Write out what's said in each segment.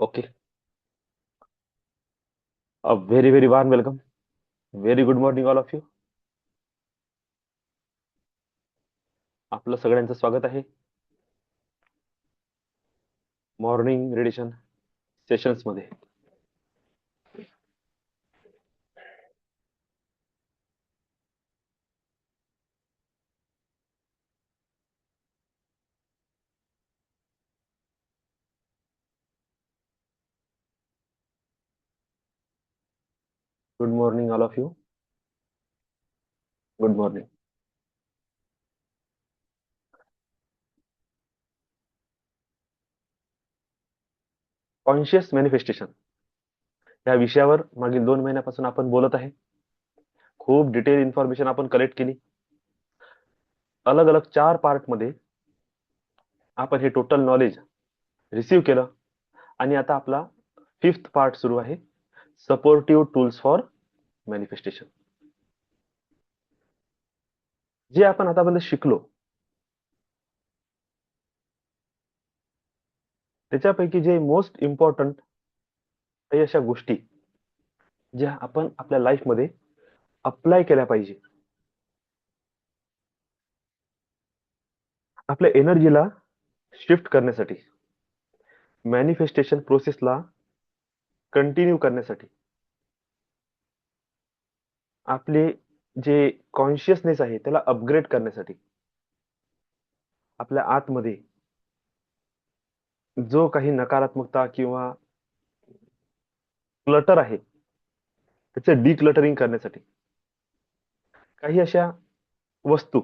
Okay. A very, very warm welcome. Very good morning, all of you. आपलं सगळ्यांचं स्वागत आहे मॉर्निंग रेडिशन सेशन्स मध्ये. Good morning, all of you. Good morning. Conscious manifestation या विषयावर मागील 2 महिन्यापासून आपण बोलत आहे. खूप डिटेल इन्फॉर्मेशन आपण कलेक्ट केली. अलग अलग 4 पार्ट मध्ये आपण हे टोटल नॉलेज रिसीव्ह केलं आणि आता आपला 5th पार्ट सुरू आहे, सपोर्टिव्ह टूल्स फॉर मॅनिफेस्टेशन. जे आपण आतापर्यंत शिकलो त्याच्यापैकी जे मोस्ट इम्पॉर्टंट काही अशा गोष्टी ज्या आपण आपल्या लाईफ मध्ये अप्लाय केल्या पाहिजे, आपल्या एनर्जीला शिफ्ट करण्यासाठी, मॅनिफेस्टेशन प्रोसेसला कंटिन्यू करण्यासाठी, आपले जे कॉन्शियसनेस आहे त्याला अपग्रेड करण्यासाठी, आपल्या आतमध्ये जो काही नकारात्मकता किंवा क्लटर आहे त्याचं डिक्लटरिंग करण्यासाठी, काही अशा वस्तू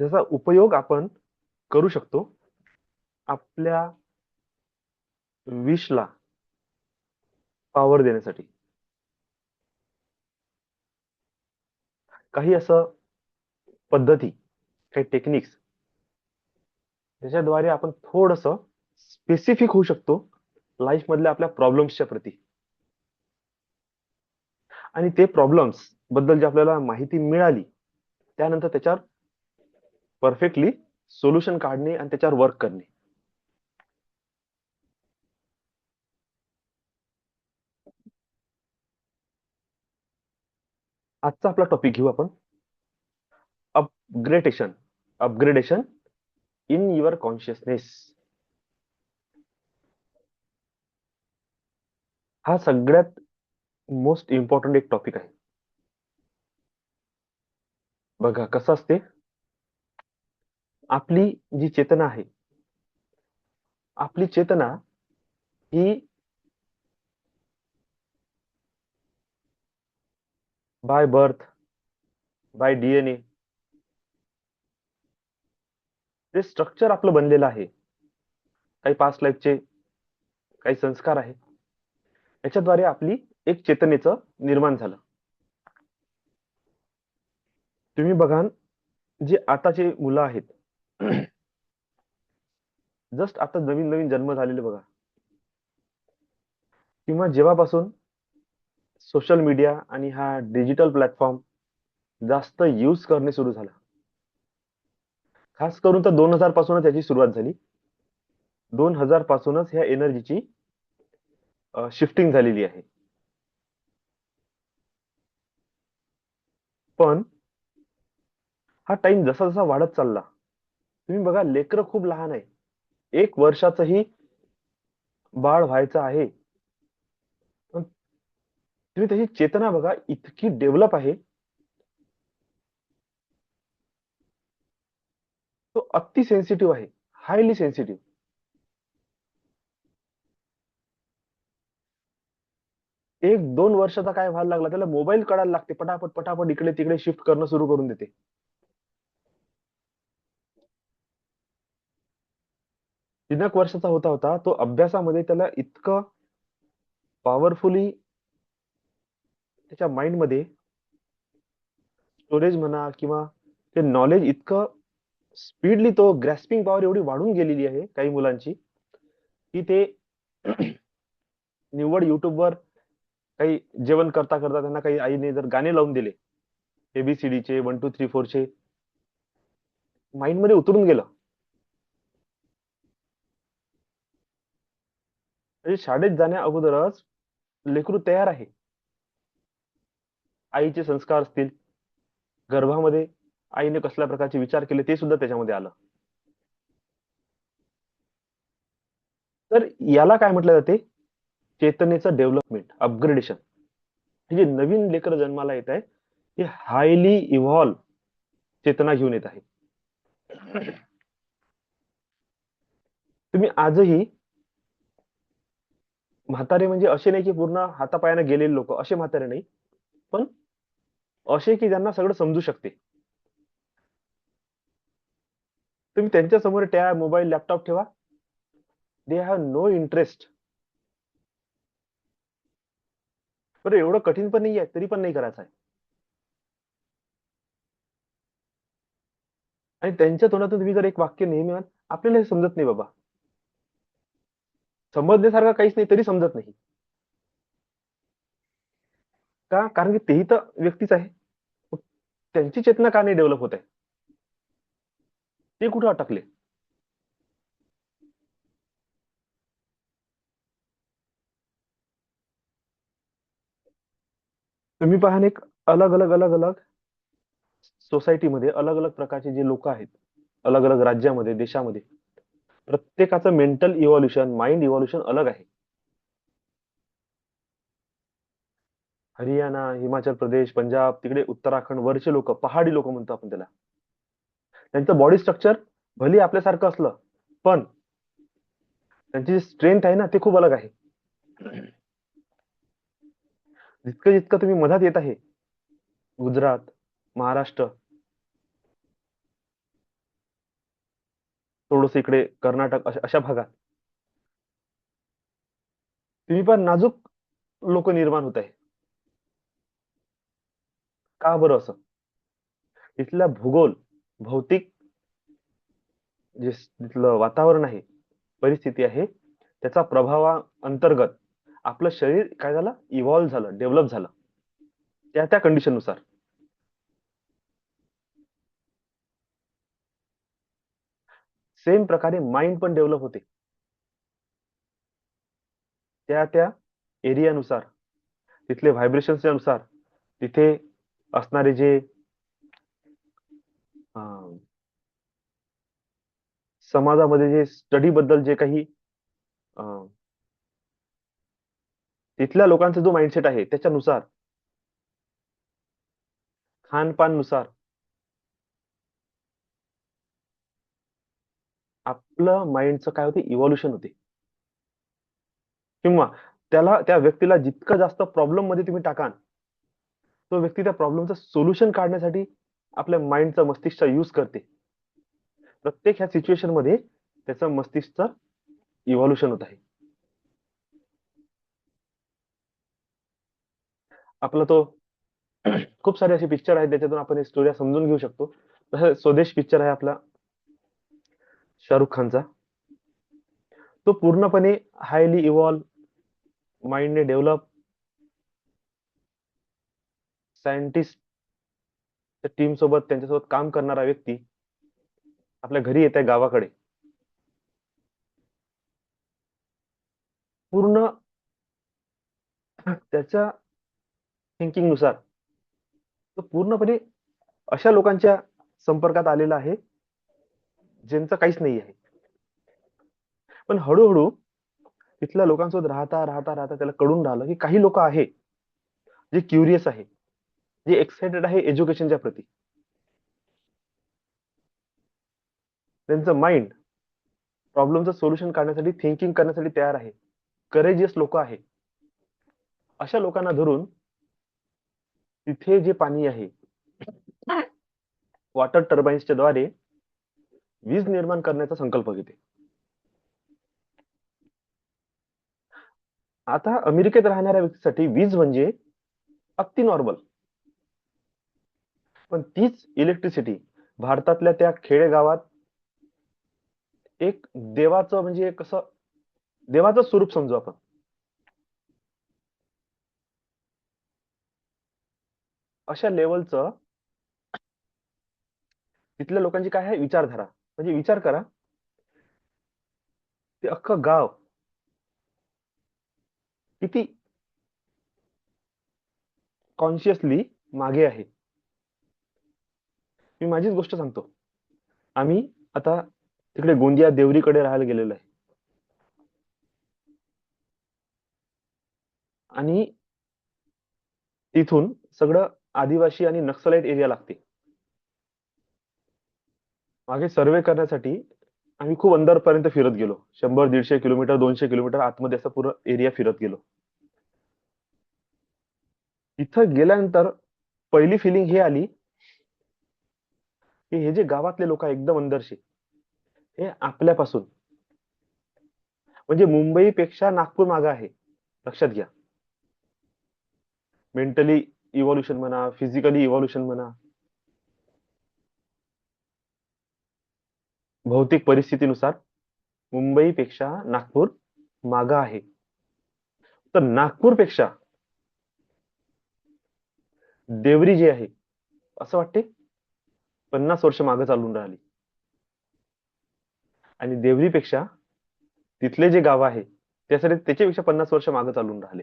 ज्याचा उपयोग आपण करू शकतो आपल्या विशला पॉवर देण्यासाठी. काही असं पद्धती, काही टेक्निक्स ज्याच्याद्वारे आपण थोडस स्पेसिफिक होऊ शकतो लाईफ मधल्या आपल्या प्रॉब्लेम्सच्या प्रती, आणि ते प्रॉब्लेम्स बद्दल जे आपल्याला माहिती मिळाली त्यानंतर त्याच्यावर परफेक्टली सोल्युशन काढणे आणि त्याच्यावर वर्क करणे. आजचा आपला टॉपिक घेऊ आपण, upgradation. Upgradation in your consciousness. हा सगळ्यात मोस्ट इम्पॉर्टंट एक टॉपिक आहे. बघा कसं असते, आपली जी चेतना आहे, आपली चेतना ही बाय बर्थ, बाय डीएनए, जे स्ट्रक्चर आपलं बनलेलं आहे, काही पास्ट लाईफचे काही संस्कार आहे, याच्याद्वारे आपली एक चेतनेचं निर्माण झालं. तुम्ही बघा, जे आताचे मुलं आहेत, जस्ट आता नवीन नवीन जन्म झालेले बघा, किंवा जेव्हापासून सोशल मीडिया आणि हा डिजिटल प्लॅटफॉर्म जास्त यूज करणे सुरू झाला, खास करून तर 2000 पासूनच याची सुरुवात झाली. 2000 पासूनच ह्या एनर्जीची शिफ्टिंग झालेली आहे. पण हा टाइम जसा जसा वाढत चालला, तुम्ही बघा लेकरं खूप लहान आहे, 1 वर्षाचंही बाळ व्हायचं आहे, पण तुम्ही त्याची चेतना बघा इतकी डेव्हलप आहे, तो अति सेन्सिटिव्ह आहे, हायली सेन्सिटिव्ह. 1-2 वर्षाचा काय व्हायला लागला त्याला मोबाईल कळायला लागते, पटापट पटापट इकडे तिकडे शिफ्ट करणं सुरू करून देते. 3 वर्षाचा होता होता तो अभ्यासामध्ये त्याला इतकं पॉवरफुली त्याच्या माइंड मध्ये स्टोरेज म्हणा किंवा ते नॉलेज इतकं स्पीडली, तो ग्रॅस्पिंग पॉवर एवढी वाढून गेलेली आहे काही मुलांची, की ते निव्वळ युट्यूबवर काही जेवण करता करता त्यांना काही आईने जर गाणे लावून दिले, एबीसीडीचे 1 2 3 4 चे, माइंड मध्ये उतरून गेलं म्हणजे शाळेत जाण्या अगोदरच लेकरू तयार आहे. आईचे संस्कार असतील, गर्भामध्ये आईने कसल्या प्रकारचे विचार केले ते सुद्धा त्याच्यामध्ये आलं. तर याला काय म्हटलं जाते? चेतनेचं डेव्हलपमेंट, अपग्रेडेशन. हे जे नवीन लेकर जन्माला येत आहे, ते हायली इव्हॉल्व चेतना घेऊन येत आहे. तुम्ही आजही म्हातारे म्हणजे असे नाही की पूर्ण हातापायाने गेलेले लोक, असे म्हातारे नाही, पण असे की ज्यांना सगळं समजू शकते. तुम्ही त्यांच्या समोर टॅब, मोबाईल, लॅपटॉप ठेवा, दे हॅव नो इंटरेस्ट. बरं, एवढं कठीण पण नाही आहे, तरी पण नाही करायचं आहे. आणि त्यांच्या तोंडातून तुम्ही जर एक वाक्य नेहमी म्हणाल, आपल्याला हे समजत नाही बाबा, समजण्यासारखं काहीच नाही तरी समजत नाही. का? कारण की तेही तर व्यक्तीच आहे. मग त्यांची चेतना का नाही डेव्हलप होत आहे? ते कुठे अटकले? तुम्ही पहा ना, एक अलग अलग अलग अलग सोसायटीमध्ये अलग अलग प्रकारचे जे लोक आहेत, अलग अलग राज्यामध्ये, देशामध्ये, प्रत्येकाचं मेंटल इव्हॉल्युशन, माइंड इव्हॉल्युशन अलग आहे. हरियाणा, हिमाचल प्रदेश, पंजाब, तिकडे उत्तराखंड वरचे लोक, पहाडी लोक म्हणतो आपण त्याला, त्यांचं बॉडी स्ट्रक्चर भले आपल्यासारखं असलं, पण त्यांची स्ट्रेंथ आहे ना, ते खूप अलग आहे. जितकं जितकं तुम्ही मधात येत आहे, गुजरात, महाराष्ट्र, थोडस इकडे कर्नाटक, अशा भागात तुम्ही पण नाजूक लोक निर्माण होत आहे. का बरं असं? तिथला भूगोल, भौतिक, जे तिथलं वातावरण आहे, परिस्थिती आहे, त्याचा प्रभावा अंतर्गत आपलं शरीर काय झालं, इव्हॉल्व्ह झालं, डेव्हलप झालं त्या त्या कंडिशन नुसार. सेम प्रकारे माइंड पण डेव्हलप होते त्या त्या एरियानुसार, तिथले व्हायब्रेशनच्या नुसार, तिथे असणारे जे अं, समाजामध्ये जे स्टडी बद्दल जे काही अं, तिथल्या लोकांचा जो माइंडसेट आहे त्याच्यानुसार, खानपान नुसार आपलं माइंडचं काय होते, इव्हॉल्युशन होते. किंवा त्या व्यक्तीला जितकं जास्त प्रॉब्लेम मध्ये तुम्ही टाकाल, तो व्यक्ती त्या प्रॉब्लेमचं सोल्युशन काढण्यासाठी आपल्या माइंडचा, मस्तिष्कचा यूज करते. प्रत्येक ह्या सिच्युएशन मध्ये त्याचं मस्तिष्कचं इव्हॉल्युशन होत आहे. आपला तो खूप सारे असे पिक्चर आहेत त्याच्यातून आपण स्टोरी समजून घेऊ शकतो. जसं स्वदेश पिक्चर आहे आपला, शाहरुख खानचा. तो पूर्णपणे हायली इव्हॉल्व, माइंडने डेव्हलप, सायंटिस्ट टीम सोबत, त्यांच्यासोबत काम करणारा व्यक्ती आपल्या घरी येत आहे गावाकडे, पूर्ण त्याच्या थिंकिंग नुसार तो पूर्णपणे अशा लोकांच्या संपर्कात आलेला आहे ज्यांचं काहीच नाही आहे. पण हळूहळू तिथल्या लोकांसोबत राहता राहता राहता त्याला कळून राहिलं की काही लोक आहे जे क्युरियस आहे, जे एक्साइटेड आहे एज्युकेशनच्या प्रती, त्यांचं माइंड प्रॉब्लेमचं सोल्युशन काढण्यासाठी, थिंकिंग करण्यासाठी तयार आहे, करेजियस लोक आहे. अशा लोकांना धरून तिथे जे पाणी आहे, वॉटर टर्बाईन्सच्या द्वारे वीज निर्माण करण्याचा संकल्प घेते. आता अमेरिकेत राहणाऱ्या व्यक्तीसाठी वीज म्हणजे अगदी नॉर्मल, पण तीच इलेक्ट्रिसिटी भारतातल्या त्या खेडेगावात एक देवाचं, म्हणजे कसं, देवाचं स्वरूप समजू आपण, अशा लेवलचं तिथल्या लोकांची काय आहे विचारधारा. म्हणजे विचार करा, ते अख्खं गाव किती कॉन्शियसली मागे आहे. मी माझीच गोष्ट सांगतो. आम्ही आता तिकडे गोंदिया देवरीकडे राहायला गेलेलो आहे. आणि तिथून सगळं आदिवासी आणि नक्सलाइट एरिया लागते. मागे सर्वे करण्यासाठी आम्ही खूप अंदरपर्यंत फिरत गेलो. 100-150 किलोमीटर, 200 किलोमीटर आतमध्ये असं पूर्ण एरिया फिरत गेलो. तिथं गेल्यानंतर पहिली फिलिंग ही आली, की हे जे गावातले लोक आहे एकदम अंदरचे, हे आपल्यापासून म्हणजे मुंबईपेक्षा नागपूर मागे आहे. लक्षात घ्या. मेंटली इव्हॉल्युशन म्हणा, फिजिकली इव्हॉल्युशन म्हणा, भौतिक परिस्थितीनुसार मुंबईपेक्षा नागपूर मागं आहे. तर नागपूरपेक्षा देवरी जे आहे, असं वाटते 50 वर्ष मागे चालून राहिली. आणि देवरीपेक्षा तिथले जे गाव आहे त्यासाठी त्याच्यापेक्षा 50 वर्ष मागे चालून राहिले.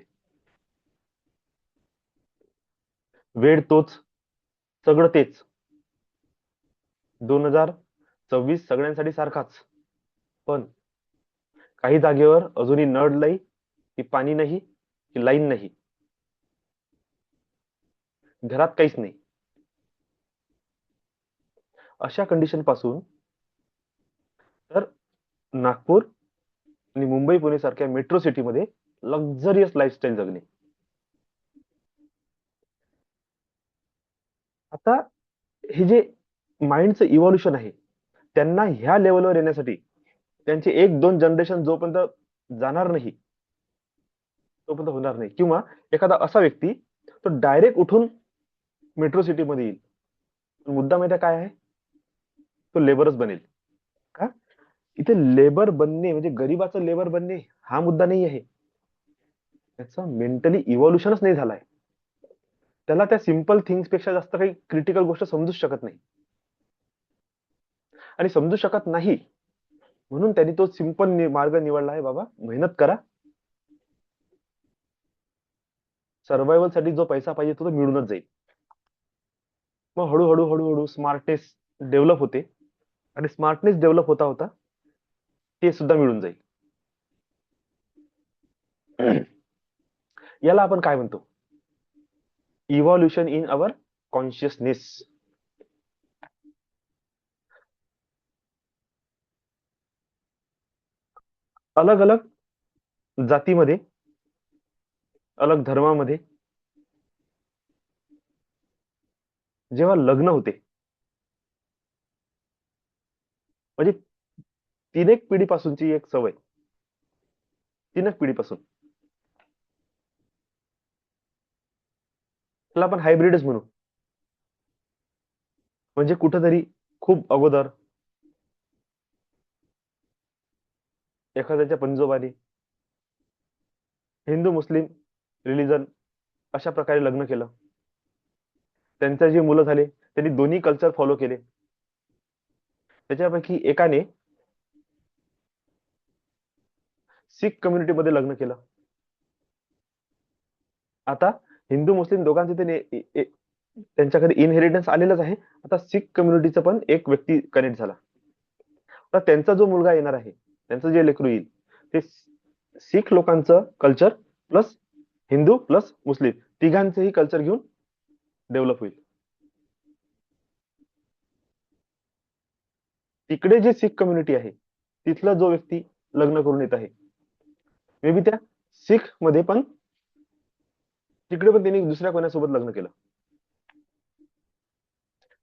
वेळ तोच, सगळं तेच. 2026 सगळ्यांसाठी सारखाच. पण काही जागेवर अजूनही नळ नाही, की पाणी नाही, की लाईन नाही, घरात काहीच नाही. अशा कंडिशन पासून तर नागपूर आणि मुंबई पुणे सारख्या मेट्रो सिटीमध्ये लक्झरियस लाईफस्टाईल जगणे. आता हे जे माइंडचं इव्हॉल्युशन आहे, त्यांना ह्या लेवलवर येण्यासाठी त्यांचे 1-2 जनरेशन जोपर्यंत जाणार नाही तोपर्यंत होणार नाही. किंवा एखादा असा व्यक्ती तो डायरेक्ट उठून मेट्रो सिटीमध्ये येईल. मुद्दा माहिती काय आहे? तो लेबरच बनेल. का? इथे लेबर बनणे म्हणजे गरीबाचं लेबर बनणे हा मुद्दा नाही आहे. त्याचा मेंटली इव्हॉल्युशनच नाही झालाय. त्याला त्या सिंपल थिंग्स पेक्षा जास्त काही क्रिटिकल गोष्ट समजूच शकत नाही. आणि समजू शकत नाही म्हणून त्यांनी तो सिंपल मार्ग निवडला आहे. बाबा मेहनत करा, सर्व्हायवल साठी जो पैसा पाहिजे तो मिळूनच जाईल. मग हळूहळू हळूहळू स्मार्टनेस डेव्हलप होते. आणि स्मार्टनेस डेव्हलप होता होता ते सुद्धा मिळून जाईल. याला आपण काय म्हणतो? Evolution in our consciousness. अलग अलग जातीमध्ये, अलग धर्मामध्ये जेव्हा लग्न होते, म्हणजे 3 एक पिढीपासूनची एक सवय, 3 एक पिढीपासून, त्याला आपण हायब्रिडच म्हणू. म्हणजे कुठेतरी खूप अगोदर एखाद्याच्या पंजोबाने हिंदू मुस्लिम रिलिजन अशा प्रकारे लग्न केलं. त्यांच्या जे मुलं झाले त्यांनी दोन्ही कल्चर फॉलो केले. त्याच्यापैकी एकाने सिख कम्युनिटीमध्ये लग्न केलं. आता हिंदू मुस्लिम दोघांचे त्यांच्याकडे इनहेरिटन्स आलेलंच आहे. आता सिख कम्युनिटीचा पण एक व्यक्ती कनेक्ट झाला. तर त्यांचा जो मुलगा येणार आहे, त्यांचं जे लेकरू येईल, ते सिख लोकांचं कल्चर प्लस हिंदू प्लस मुस्लिम तिघांचंही कल्चर घेऊन डेव्हलप होईल. तिकडे जे सिख कम्युनिटी आहे तिथला जो व्यक्ती लग्न करून येत आहे, मे बी त्या सिख मध्ये पण तिकडे पण त्यांनी दुसऱ्या कोणासोबत लग्न केलं.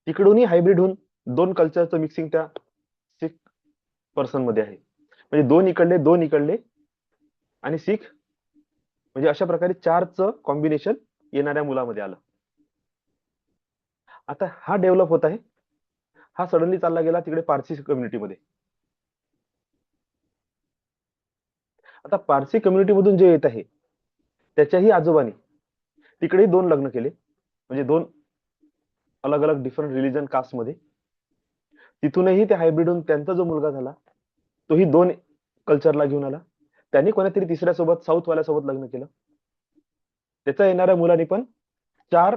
तिकडूनही हायब्रिड होऊन 2 कल्चरचं मिक्सिंग त्या सिख पर्सन मध्ये आहे. म्हणजे 2 इकडले आणि सिख, म्हणजे अशा प्रकारे 4चं कॉम्बिनेशन येणाऱ्या मुलामध्ये आलं. आता हा डेव्हलप होत आहे. हा सडनली चालला गेला तिकडे पारसी कम्युनिटीमध्ये. आता पारसी कम्युनिटी मधून जे येत आहे त्याच्याही आजोबांनी तिकडेही 2 लग्न केले. म्हणजे 2 अलग अलग डिफरंट रिलीजन कास्ट मध्ये. तिथूनही ते हायब्रिड होऊन त्यांचा जो मुलगा झाला तोही 2 कल्चरला घेऊन आला. त्यांनी कोणातरी तिसऱ्या सोबत साऊथ वाल्या सोबत लग्न केलं. त्याचा येणाऱ्या मुलांनी पण 4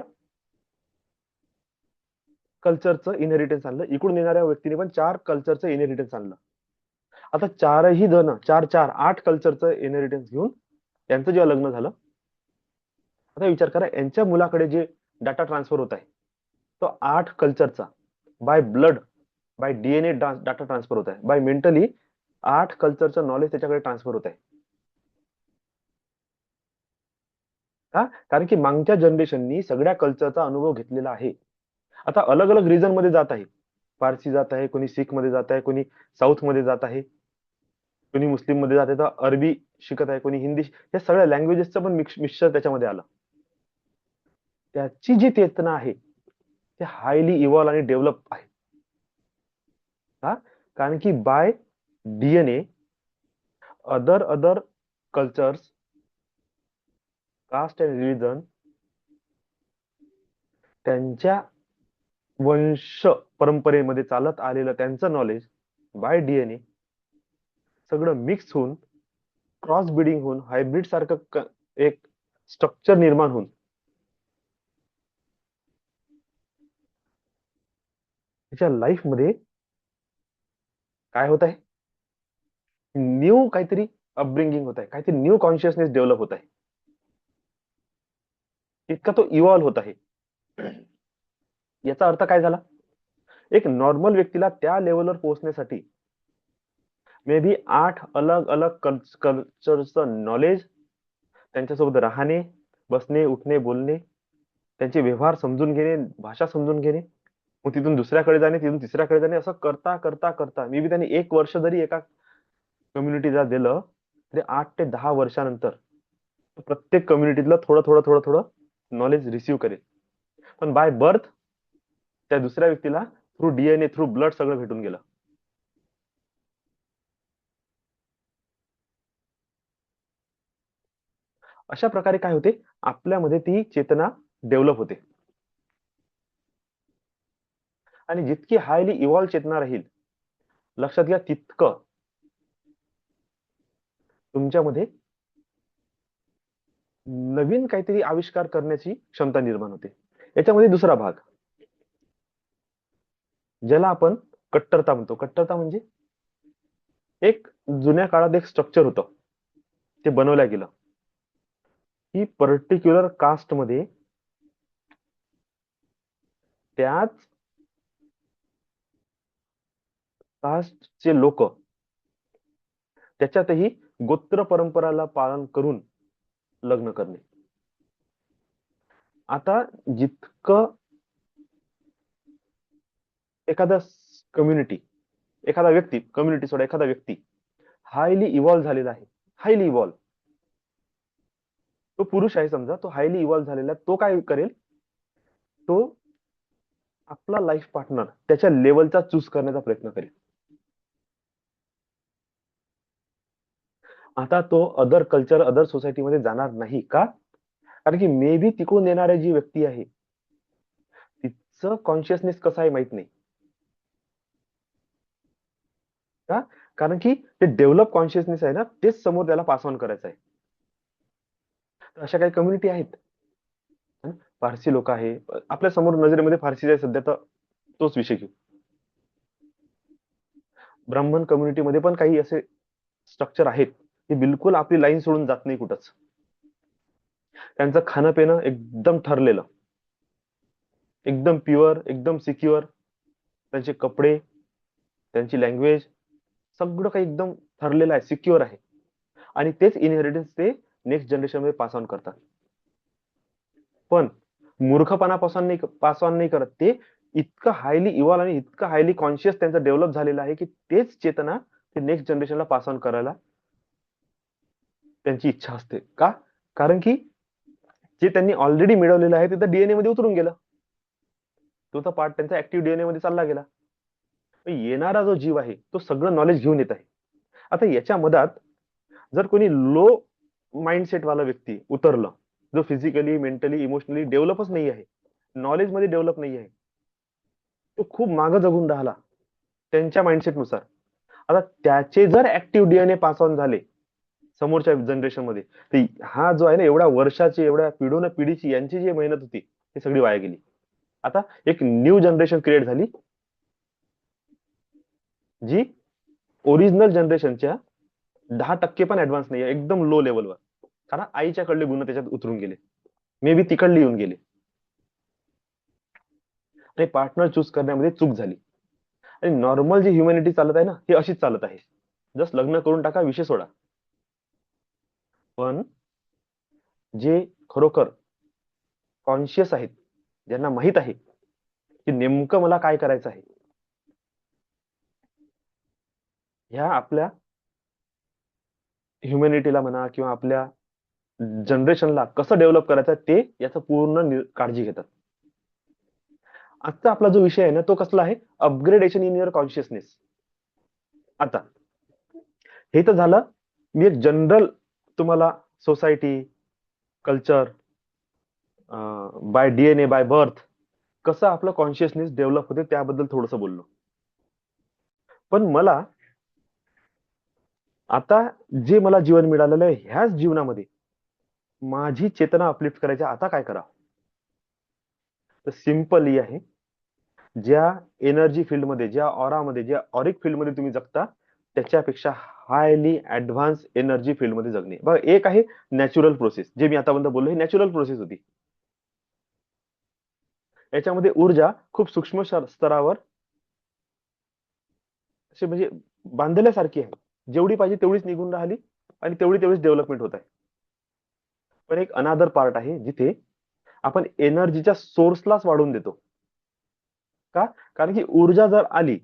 कल्चरचं इनहेरिटन्स आणलं, इकडून येणाऱ्या व्यक्तीने पण 4 कल्चरचं इनहेरिटन्स आणलं. आता 4ही जण 4 8 कल्चरचं इनहेरिटन्स घेऊन यांचं जेव्हा लग्न झालं, आता विचार करा यांच्या मुलाकडे जे डाटा ट्रान्सफर होत आहे तो 8 कल्चरचा by blood, bye DNA data transfer होत आहे, बाय मेंटली 8 कल्चरचं नॉलेज त्याच्याकडे ट्रान्सफर होत आहे. का? कारण की मागच्या जनरेशननी सगळ्या कल्चरचा अनुभव घेतलेला आहे. आता अलग अलग रिजन मध्ये जात आहे, पारसी जात आहे, कोणी सिख मध्ये जात आहे, कोणी साऊथ मध्ये जात आहे, कोणी मुस्लिम मध्ये जात आहे, तर अरबी शिकत आहे, कोणी हिंदी, या सगळ्या लँग्वेजेसचं पण मिक्सचर त्याच्यामध्ये आलं. त्याची जी चेतना आहे ते हायली इव्हॉल्व आणि डेव्हलप आहे. का? कारण की by DNA other cultures, caste and religion, त्यांच्या वंश परंपरेमध्ये चालत आलेलं त्यांचं नॉलेज बाय डीएनए सगळं मिक्स होऊन, क्रॉस बिडिंग होऊन, हायब्रिड सारखं एक स्ट्रक्चर निर्माण होऊन त्याच्या लाईफ मध्ये काय होत आहे, न्यू काहीतरी अपब्रिंगिंग होत आहे, काहीतरी न्यू कॉन्शियसनेस डेव्हलप होत आहे, इतका तो इव्हॉल्व होत आहे. याचा अर्थ काय झाला, एक नॉर्मल व्यक्तीला त्या लेवलवर पोहोचण्यासाठी मे बी 8 अलग अलग कल्चरचं नॉलेज, त्यांच्यासोबत राहणे, बसणे, उठणे, बोलणे, त्यांचे व्यवहार समजून घेणे, भाषा समजून घेणे, मग तिथून दुसऱ्याकडे जाणे, तिथून तिसऱ्याकडे जाणे, असं करता करता करता मे बी त्यांनी 1 वर्ष जरी एका कम्युनिटीला दिलं तरी 8 ते 10 वर्षानंतर प्रत्येक कम्युनिटीतलं थोडं थोडं थोडं थोडं नॉलेज रिसीव्ह करेल. पण बाय बर्थ त्या दुसऱ्या व्यक्तीला थ्रू डीएनए, थ्रू ब्लड सगळं भेटून गेलं. अशा प्रकारे काय होते, आपल्यामध्ये ती चेतना डेव्हलप होते. आणि जितकी हायली इव्हॉल्व चेतना राहील, लक्षात घ्या तितकं तुमच्यामध्ये नवीन काहीतरी आविष्कार करण्याची क्षमता निर्माण होते. याच्यामध्ये दुसरा भाग, ज्याला आपण कट्टरता म्हणतो. कट्टरता म्हणजे एक जुन्या काळात एक स्ट्रक्चर होतं, ते बनवल्या गेलं की पर्टिक्युलर कास्ट मध्ये त्याच कास्टचे लोक त्याच्यातही गोत्र परंपराला पालन करून लग्न करणे. आता जितकं एखादा कम्युनिटी, एखादा व्यक्ती, कम्युनिटी सोडा, एखादा व्यक्ती हायली इव्हॉल्व झालेला आहे, हायली इव्हॉल्व, तो पुरुष आहे समजा, तो हायली इव्हॉल्व झालेला, तो काय करेल, तो आपला लाईफ पार्टनर त्याच्या लेवलचा चूज करण्याचा प्रयत्न करेल. आता तो अदर कल्चर, अदर सोसायटी मध्ये जाणार नाही. का? कारण की मे बी तिकडून येणारी जी व्यक्ती आहे तिचं कॉन्शियसनेस कसं आहे माहित नाही. का? कारण की ते डेव्हलप कॉन्शियसनेस आहे ना, तेच समोर त्याला पास ऑन करायचं आहे. अशा काही कम्युनिटी आहेत. फारसी लोक आहे आपल्या समोर, नजरेमध्ये फारसी आहे सध्या, तर तोच विषय घेऊ. ब्राह्मण कम्युनिटीमध्ये पण काही असे स्ट्रक्चर आहेत की बिलकुल आपली लाईन सोडून जात नाही कुठंच. त्यांचं खाणं पिणं एकदम ठरलेलं, एकदम प्युअर, एकदम सिक्युअर, त्यांचे कपडे, त्यांची लँग्वेज, सगळं काही एकदम ठरलेलं आहे, सिक्युअर आहे. आणि तेच इनहेरिटन्स ते नेक्स्ट जनरेशन मध्ये पास ऑन करतात. पण मूर्खपणापासून नाही, पास ऑन नाही करत ते, इतकं हायली इव्हॉल्व आणि इतकं हायली कॉन्शियस त्यांचं डेव्हलप झालेलं आहे की तेच चेतना ते नेक्स्ट जनरेशनला पास ऑन करायला त्यांची इच्छा असते. का? कारण की जे त्यांनी ऑलरेडी मिळवलेलं आहे ते तर डीएनए मध्ये उतरून गेलं, तो तर पार्ट त्यांचा ऍक्टिव्ह डीएनए मध्ये चालला गेला. येणारा जो जीव आहे तो सगळं नॉलेज घेऊन येत आहे. आता याच्या मधात जर कोणी लो माइंडसेट वाला व्यक्ती उतरलं, जो फिजिकली, मेंटली, इमोशनली डेव्हलपच नाही आहे, नॉलेज मध्ये डेव्हलप नाही आहे, तो खूप मागं जगून राहिला त्यांच्या माइंडसेट नुसार. आता त्याचे जर ऍक्टिव्ह डीएनए पास ऑन झाले समोरच्या जनरेशन मध्ये. ते हा जो आहे ना, एवढ्या वर्षाची, एवढ्या पिढोन पिढीची यांची जी मेहनत होती ती सगळी वाया गेली. आता एक न्यू जनरेशन क्रिएट झाली, जी ओरिजिनल जनरेशनच्या 10% पण ऍडव्हान्स नाही, एकदम लो लेवलवर. कारण आईच्या कडले गुण त्याच्यात उतरून गेले, मे बी तिकडले येऊन गेले. ते पार्टनर चूज करण्यामध्ये चूक झाली. आणि नॉर्मल जी ह्युमॅनिटी चालत आहे ना, ही अशीच चालत आहे. जस्ट लग्न करून टाका, विषय सोडा. पण जे खरोखर कॉन्शियस आहेत, ज्यांना माहित आहे की नेमकं मला काय करायचं आहे, ह्या आपल्या ह्युमॅनिटीला म्हणा किंवा आपल्या जनरेशनला कसं डेव्हलप करायचं आहे, ते याचं पूर्ण काळजी घेतात. आजचा आपला जो विषय आहे ना, तो कसला आहे? Upgradation in your consciousness. आता हे तर झालं, मी एक जनरल तुम्हाला society, culture, bye DNA, by birth कसं आपलं कॉन्शियसनेस डेव्हलप होते त्याबद्दल थोडंसं बोललो. पण मला आता जे मला जीवन मिळालेलं आहे, ह्याच जीवनामध्ये माझी चेतना अपलिफ्ट करायची, आता काय करा? तर सिंपल आहे, ज्या एनर्जी फील्डमध्ये, ज्या ऑरामध्ये, ज्या ऑरिक फील्डमध्ये तुम्ही जगता, त्याच्यापेक्षा हायली ऍडव्हान्स एनर्जी फील्डमध्ये जगणे. बघा, एक आहे नॅचरल प्रोसेस, जे मी आतापर्यंत बोललो, ही नॅचरल प्रोसेस होती. याच्यामध्ये ऊर्जा खूप सूक्ष्म स्तरावर असे म्हणजे बांधल्यासारखी आहे, जेवढी पाहिजे तेवढीच निघून राहिली आणि तेवढीच डेव्हलपमेंट होत आहे. पण एक अनादर पार्ट आहे, जिथे आपण एनर्जीच्या सोर्सलाच वाढवून देतो. का? कारण की ऊर्जा जर आली,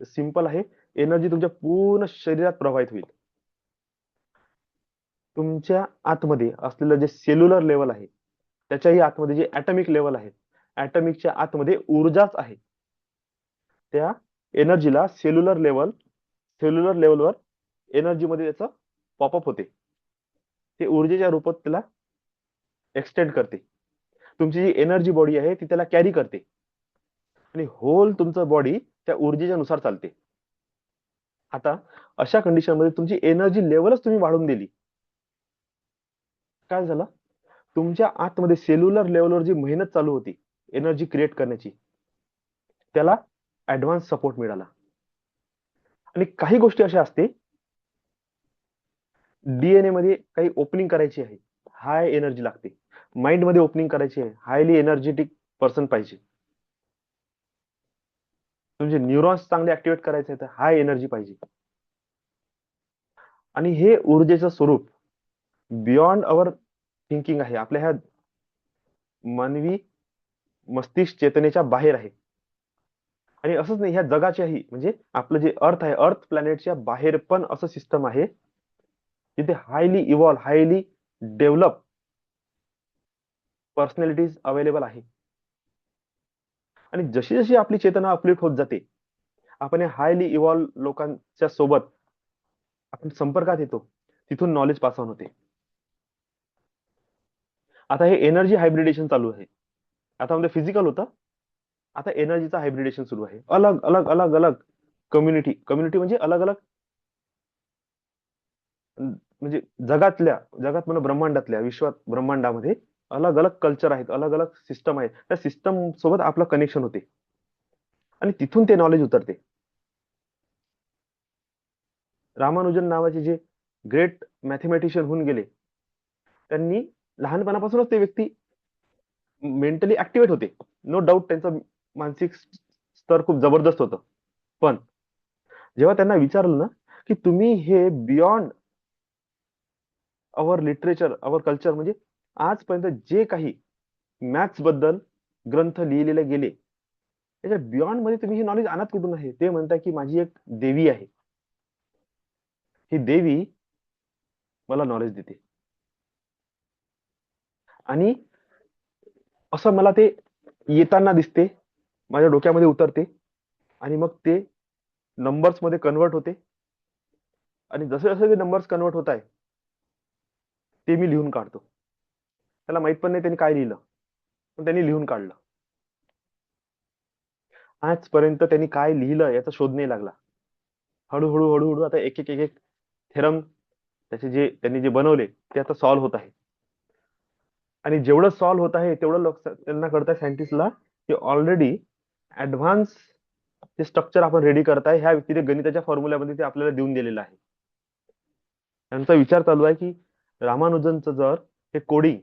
सिंपल आहे, एनर्जी तुमच्या पूर्ण शरीरात प्रवाहित होईल. तुमच्या आतमध्ये असलेलं जे सेल्युलर लेवल आहे, त्याच्याही आतमध्ये जे ऍटमिक लेवल आहे, ऍटमिकच्या आतमध्ये ऊर्जाच आहे. त्या एनर्जीला सेल्युलर लेवलवर एनर्जी मध्ये त्याचं पॉपअप होते, ते ऊर्जेच्या रूपात त्याला एक्सटेंड करते. तुमची जी एनर्जी बॉडी आहे ती त्याला कॅरी करते आणि होल तुमचं बॉडी त्या ऊर्जेच्या नुसार चालते. आता अशा कंडिशन मध्ये तुमची एनर्जी लेवलच तुम्ही वाढवून दिली, काय झालं? तुमच्या आतमध्ये सेल्युलर लेवलवर जी मेहनत चालू होती एनर्जी क्रिएट करण्याची, त्याला ऍडव्हान्स सपोर्ट मिळाला. आणि काही गोष्टी अशा असते, डीएनए मध्ये काही ओपनिंग करायची आहे, हाय एनर्जी लागते. माइंड मध्ये ओपनिंग करायची आहे, हायली एनर्जेटिक पर्सन पाहिजे. तुमचे न्यूरॉन्स चांगले ऍक्टिव्हेट करायचे आहे तर हाय एनर्जी पाहिजे. आणि हे ऊर्जेचं स्वरूप बियॉन्ड अवर थिंकिंग आहे, आपल्या ह्या मानवी मस्तिष्क चेतनेच्या बाहेर आहे. आणि असंच नाही, ह्या जगाच्याही, म्हणजे आपलं जे अर्थ आहे, अर्थ प्लॅनेटच्या बाहेर पण असं सिस्टम आहे, जिथे highly evolve, highly develop personalities available आहे. आणि जशी जशी आपली चेतना अपलिफ्ट होत जाते, आपण या हायली इव्हॉल्व लोकांच्या सोबत आपण संपर्कात येतो, तिथून नॉलेज पास ऑन होते. आता हे एनर्जी हायब्रिडेशन चालू आहे. आता म्हणजे फिजिकल होतं, आता एनर्जीचा हायब्रिडेशन सुरू आहे. अलग अलग अलग अलग कम्युनिटी, कम्युनिटी म्हणजे अलग अलग, म्हणजे जगात म्हणा, ब्रह्मांडातल्या, विश्वात, ब्रह्मांडामध्ये अलग अलग कल्चर आहेत, अलग अलग सिस्टम आहेत. त्या सिस्टम सोबत आपलं कनेक्शन होते आणि तिथून ते नॉलेज उतरते. रामानुजन नावाचे जे ग्रेट मॅथमॅटिशियन होऊन गेले, त्यांनी लहानपणापासूनच ते व्यक्ती मेंटली ऍक्टिव्हेट होते. नो डाऊट त्यांचं मानसिक स्तर खूप जबरदस्त होतं. पण जेव्हा त्यांना विचारलं ना, की तुम्ही हे beyond our literature, our culture, म्हणजे आजपर्यंत जे काही मॅथ्स बद्दल ग्रंथ लिहिलेले गेले, त्याच्या बियॉन्ड मध्ये तुम्ही हे नॉलेज आणत कुठून आहे? ते म्हणतात की माझी एक देवी आहे, ही देवी मला नॉलेज देते. आणि असं मला ते येताना दिसते, माझ्या डोक्यामध्ये उतरते आणि मग ते नंबर्स मध्ये कन्वर्ट होते. आणि जसे जसे ते नंबर्स कन्वर्ट होत आहे, ते मी लिहून काढतो. त्याला माहित पण नाही त्यांनी काय लिहिलं, पण त्यांनी लिहून काढलं. आजपर्यंत त्यांनी काय लिहिलं याचा शोध नाही लागला. हळूहळू हळूहळू आता एक एक एक एक थेरम त्यांनी जे बनवले ते आता सॉल्व्ह होत आहे. आणि जेवढं सॉल्व्ह होत आहे तेवढं त्यांना कळत आहे सायंटिस्टला की ऑलरेडी ऍडव्हान्स जे स्ट्रक्चर आपण रेडी करताय ह्या व्यक्तीने गणिताच्या फॉर्म्युल्यामध्ये ते आपल्याला देऊन दिलेलं आहे. त्यांचा विचार चालू आहे की रामानुजनचं जर हे कोडिंग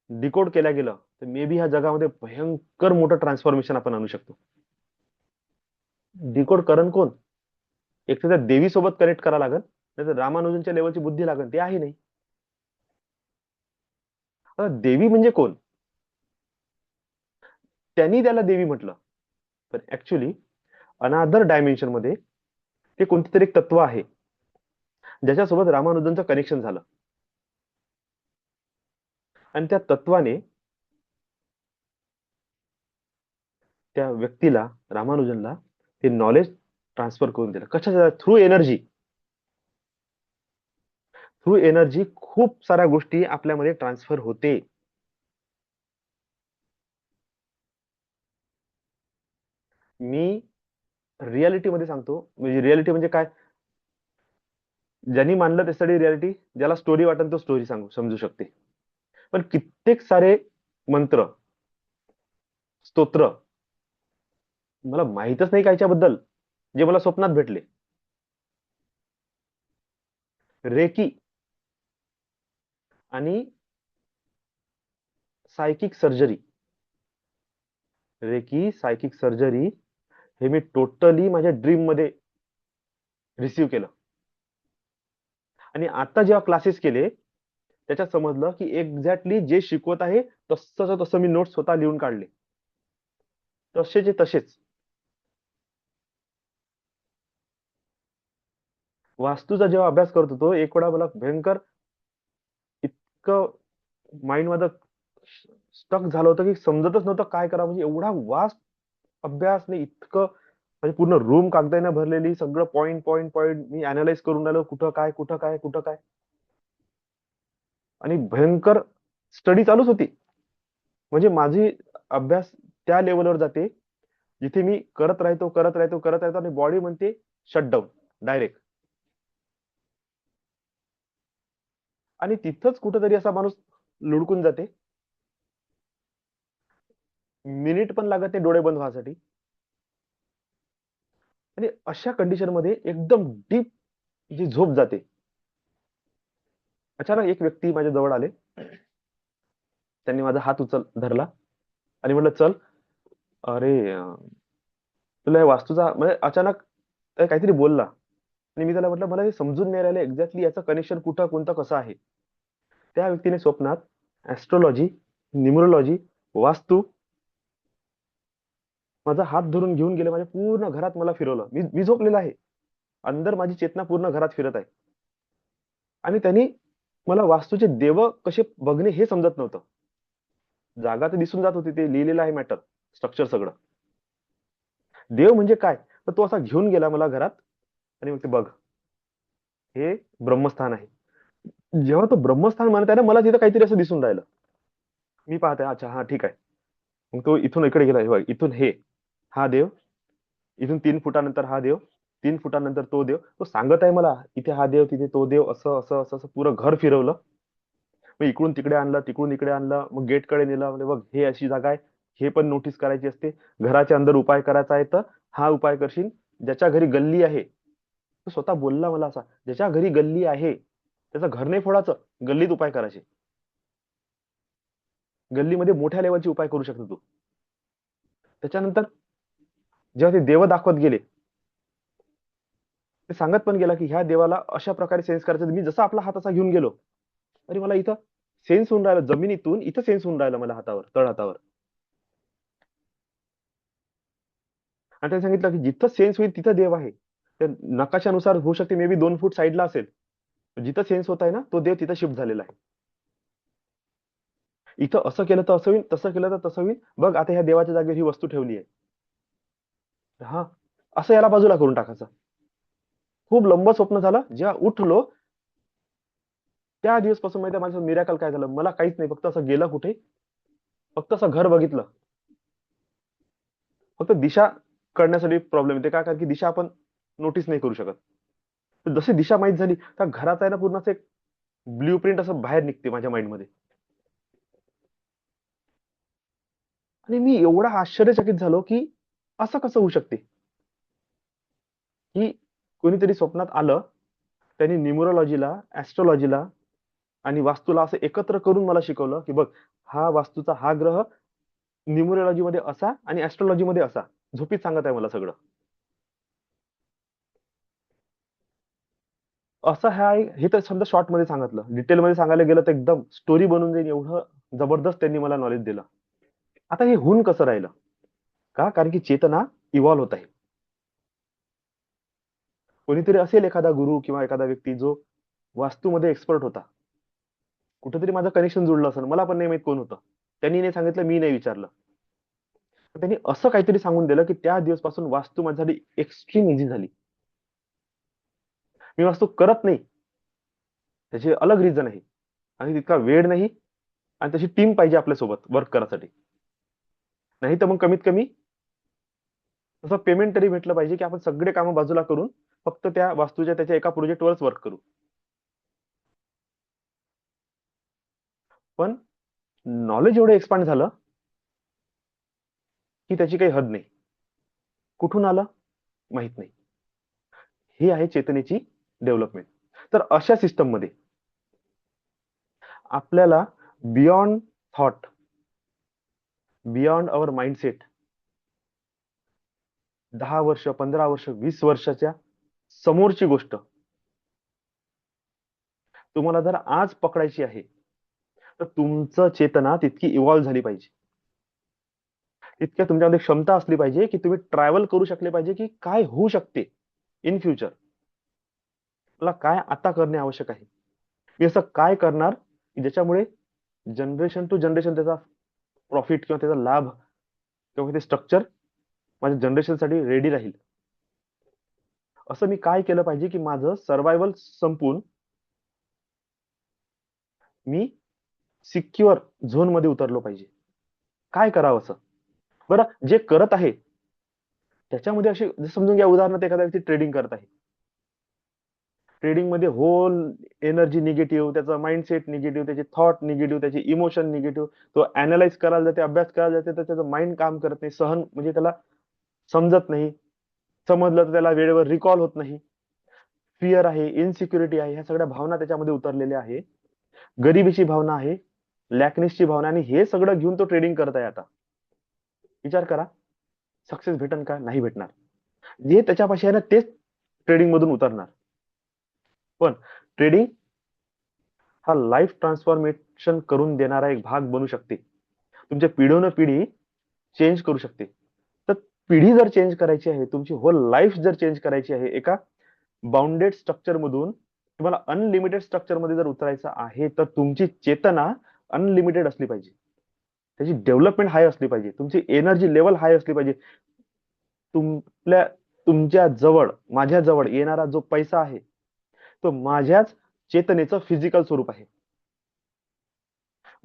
डिकोड केल्या गेलं तर मे बी ह्या जगामध्ये भयंकर मोठं ट्रान्सफॉर्मेशन आपण आणू शकतो. डिकोड करण कोण? एक तर त्या देवी सोबत कनेक्ट करा लागल, नाहीतर रामानुजनच्या लेवलची बुद्धी लागल, ते आहे नाही. आता देवी म्हणजे कोण? त्यांनी त्याला देवी म्हटलं, पण ऍक्च्युली अनादर डायमेन्शन मध्ये ते कोणते तरी एक तत्व आहे ज्याच्यासोबत रामानुजनचं कनेक्शन झालं आणि त्या तत्वाने त्या व्यक्तीला रामानुजनला ते नॉलेज ट्रान्सफर करून दिलं. कशाच्या? Through energy. थ्रू एनर्जी खूप साऱ्या गोष्टी आपल्यामध्ये ट्रान्सफर होते. मी रियालिटी मध्ये सांगतो, म्हणजे रियालिटी म्हणजे काय, ज्यांनी मानलं त्यासाठी रियालिटी, ज्याला स्टोरी वाटेल तो स्टोरी समजू शकते. पण कित्येक सारे मंत्र, स्तोत्र मला माहितच नाही कायच्याबद्दल, जे मला स्वप्नात भेटले. रेकी आणि psychic surgery, recce psychic surgery हे मी टोटली माझ्या ड्रीम मध्ये रिसीव्ह केलं. आणि आता जेव्हा क्लासेस केले त्याच्यात समजलं की एक्झॅक्टली जे शिकवत आहे तसं मी नोट्स स्वतः लिहून काढले, तसेचे तसेच. वास्तूचा जेव्हा अभ्यास करत होतो एक वेळा मला भयंकर इतकं माइंड मध्ये स्टक झालं होतं की समजतच नव्हतं काय करा, म्हणजे एवढा वास्ट अभ्यास नाही, इतकं म्हणजे पूर्ण रूम कागदाने भरलेली, सगळं पॉइंट पॉइंट पॉइंट मी अनालाइज करून राहिलो, कुठं काय कुठं काय कुठं काय, आणि भयंकर स्टडी चालूच होती. म्हणजे माझी अभ्यास त्या लेवलवर जाते जिथे मी करत राहतो आणि बॉडी म्हणते शटडाऊन डायरेक्ट. आणि तिथंच कुठंतरी असा माणूस लुडकून जाते, मिनिट पण लागत नाही डोळे बंद व्हायसाठी. आणि अशा कंडिशन मध्ये एकदम डीप जी झोप जाते. अचानक एक व्यक्ती माझ्या जवळ आले, त्यांनी माझा हात धरला आणि म्हटलं चल. अरे तुला हे वास्तूचा म्हणजे अचानक काहीतरी बोलला आणि मी त्याला म्हटलं मला हे समजून नाही राहिलं एक्झॅक्टली याचं कनेक्शन कुठं कोणतं कसं आहे. त्या व्यक्तीने स्वप्नात ऍस्ट्रोलॉजी, न्यूमरोलॉजी, वास्तू माझा हात धरून घेऊन गेले, माझ्या पूर्ण घरात मला फिरवलं. मी झोपलेला आहे, अंदर माझी चेतना पूर्ण घरात फिरत आहे. आणि त्यांनी मला वास्तूचे देव कसे बघणे हे समजत नव्हतं. जागा तर दिसून जात होती, ते लिहिलेलं आहे मॅटर, स्ट्रक्चर सगळं. देव म्हणजे काय, तर तो असा घेऊन गेला मला घरात आणि मग ते बघ हे ब्रह्मस्थान आहे. जेव्हा तो ब्रह्मस्थान म्हणत आहे ना, मला तिथं काहीतरी असं दिसून राहिलं. मी पाहत आहे, अच्छा हा ठीक आहे. मग तो इथून इकडे गेला, हे बघ इथून हे हा देव, इथून 3 फुटानंतर हा देव, 3 फुटानंतर तो देव. तो सांगत आहे मला इथे हा देव तिथे तो देव, असं असं असं असं पुरं घर फिरवलं. मग इकडून तिकडे आणलं, तिकडून इकडे आणलं, मग गेटकडे नेलं, म्हणजे बघ हे अशी जागा आहे, हे पण नोटीस करायची असते. घराच्या अंदर उपाय करायचा आहे तर हा उपाय करशील. ज्याच्या घरी गल्ली आहे, तो स्वतः बोलला मला असा, ज्याच्या घरी गल्ली आहे त्याचं घर नाही फोडायचं, गल्लीत उपाय करायचे. गल्लीमध्ये मोठ्या लेवलचे उपाय करू शकतो तू. त्याच्यानंतर जेव्हा ते देव दाखवत गेले, ते सांगत पण गेला की ह्या देवाला अशा प्रकारे सेन्स करायचं. मी जसा आपला हात असा घेऊन गेलो, अरे मला इथं सेन्स होऊन राहिलं, जमिनीतून इथं सेन्स होऊन राहिलं मला हातावर, तळ हातावर. आणि त्यांनी सांगितलं की जिथं सेन्स होईल तिथं देव आहे. त्या नकाशानुसार होऊ शकते, मे बी 2 फूट साईडला असेल. जिथं सेन्स होत आहे ना, तो देव तिथं शिफ्ट झालेला आहे. इथं असं केलं तर असं होईल, तसं केलं तर तसं होईल, बघ आता ह्या देवाच्या जागेवर ही वस्तू ठेवली आहे. हा, असं याला बाजूला करून टाकायचं. खूप लंब स्वप्न झालं. जेव्हा उठलो त्या दिवसपासून माहिती माझं मिरॅकल काय झालं, मला काहीच नाही, फक्त असं गेलं कुठे, फक्त असं घर बघितलं. फक्त दिशा कळण्यासाठी प्रॉब्लेम येते का, कारण की दिशा आपण नोटीस नाही करू शकत. तर जशी दिशा माहित झाली त्या घरात आहे ना, पूर्ण असं एक ब्ल्यूप्रिंट असं बाहेर निघते माझ्या माइंडमध्ये. आणि मी एवढा आश्चर्यचकित झालो, की असं कसं होऊ शकते, की कोणीतरी स्वप्नात आलं, त्यांनी न्यूमरोलॉजीला, ॲस्ट्रोलॉजीला आणि वास्तूला असं एकत्र करून मला शिकवलं, की बघ हा वास्तूचा हा ग्रह न्यूमरोलॉजीमध्ये असा आणि ॲस्ट्रोलॉजीमध्ये असा. झोपीत सांगत आहे मला सगळं. असं हे तर समजा शॉर्टमध्ये सांगितलं. डिटेलमध्ये सांगायला गेलं तर एकदम स्टोरी बनून जाईल एवढं जबरदस्त त्यांनी मला नॉलेज दिलं. आता हे होऊन कसं राहिलं? का? कारण की चेतना इव्हॉल्व होत आहे. कोणीतरी असेल एखादा गुरु किंवा एखादा व्यक्ती जो वास्तूमध्ये एक्सपर्ट होता. कुठेतरी माझं कनेक्शन जुळलं असेल. मला पण नाही माहीत कोण होतं. त्यांनी नाही सांगितलं, मी नाही विचारलं. तर त्यांनी असं काहीतरी सांगून दिलं, की त्या दिवसपासून वास्तू माझ्यासाठी एक्स्ट्रीम ईझी झाली. मी वास्तू करत नाही. त्याची अलग रिझन आहे. आणि तितका वेळ नाही आणि तशी टीम पाहिजे आपल्यासोबत वर्क करायसाठी. नाही तर मग कमीत कमी तसं पेमेंट तरी भेटलं पाहिजे, की आपण सगळे कामं बाजूला करून फक्त त्या वास्तूच्या त्याच्या एका प्रोजेक्टवरच वर्क करू. पण नॉलेज एवढं एक्सपांड झालं, की त्याची काही हद नाही. कुठून आलं? माहीत नाही. ही आहे चेतनेची डेव्हलपमेंट. तर अशा सिस्टममध्ये आपल्याला beyond thought, beyond our mindset 10 वर्ष, 15 वर्ष, 20 वर्षाच्या समोरची गोष्ट तुम्हाला जर आज पकडायची आहे, तर तुमचं चेतना तितकी इव्हॉल्व झाली पाहिजे. तितक्या तुमच्यामध्ये क्षमता असली पाहिजे, की तुम्ही ट्रॅव्हल करू शकले पाहिजे, की काय होऊ शकते इन फ्युचर. मला काय आता करणे आवश्यक आहे? मी असं काय करणार, की ज्याच्यामुळे जनरेशन टू जनरेशन त्याचा प्रॉफिट किंवा त्याचा लाभ किंवा ते स्ट्रक्चर माझ्या जनरेशनसाठी रेडी राहील. असं मी काय केलं पाहिजे, की माझं सर्व्हायव्हल संपून मी सिक्युअर झोनमध्ये उतरलो पाहिजे. काय करावं असं? बरं जे करत आहे, त्याच्यामध्ये अशी समजून घ्या उदाहरणार्थ एखादा व्यक्ती ट्रेडिंग करत आहे. ट्रेडिंगमध्ये होल एनर्जी निगेटिव्ह, त्याचा माइंडसेट निगेटिव्ह, त्याचे थॉट निगेटिव्ह, त्याचे इमोशन निगेटिव्ह. तो अॅनलाईज करायला जाते, अभ्यास करायला जाते, तर त्याचं माइंड काम करत नाही. सहन म्हणजे त्याला समजत नाही. समजलं तर त्याला वेळेवर रिकॉल होत नाही. फिअर आहे, इन्सिक्युरिटी आहे, ह्या सगळ्या भावना त्याच्यामध्ये उतरलेल्या आहे. गरिबीची भावना आहे, लॅकनेसची भावना आणि हे सगळं घेऊन तो ट्रेडिंग करत आहे आता. विचार करा, सक्सेस भेटन का? नाही भेटणार. जे त्याच्यापाशी आहे ना तेच ट्रेडिंग मधून उतरणार. पण ट्रेडिंग हा लाईफ ट्रान्सफॉर्मेशन करून देणारा एक भाग बनू शकते. तुमच्या पिढी चेंज करू शकते. तर पिढी जर चेंज करायची आहे, तुमची होल लाईफ जर चेंज करायची आहे, एका बाउंडेड स्ट्रक्चर मधून तुम्हाला अनलिमिटेड स्ट्रक्चर मध्ये जर उतरायचं आहे, तर तुमची चेतना अनलिमिटेड असली पाहिजे. त्याची डेव्हलपमेंट हाय असली पाहिजे. तुमची एनर्जी लेवल हाय असली पाहिजे. तुमच्या तुमच्या जवळ, माझ्या जवळ येणारा जो पैसा आहे, तो माझ्याच चेतनेचं फिजिकल स्वरूप आहे.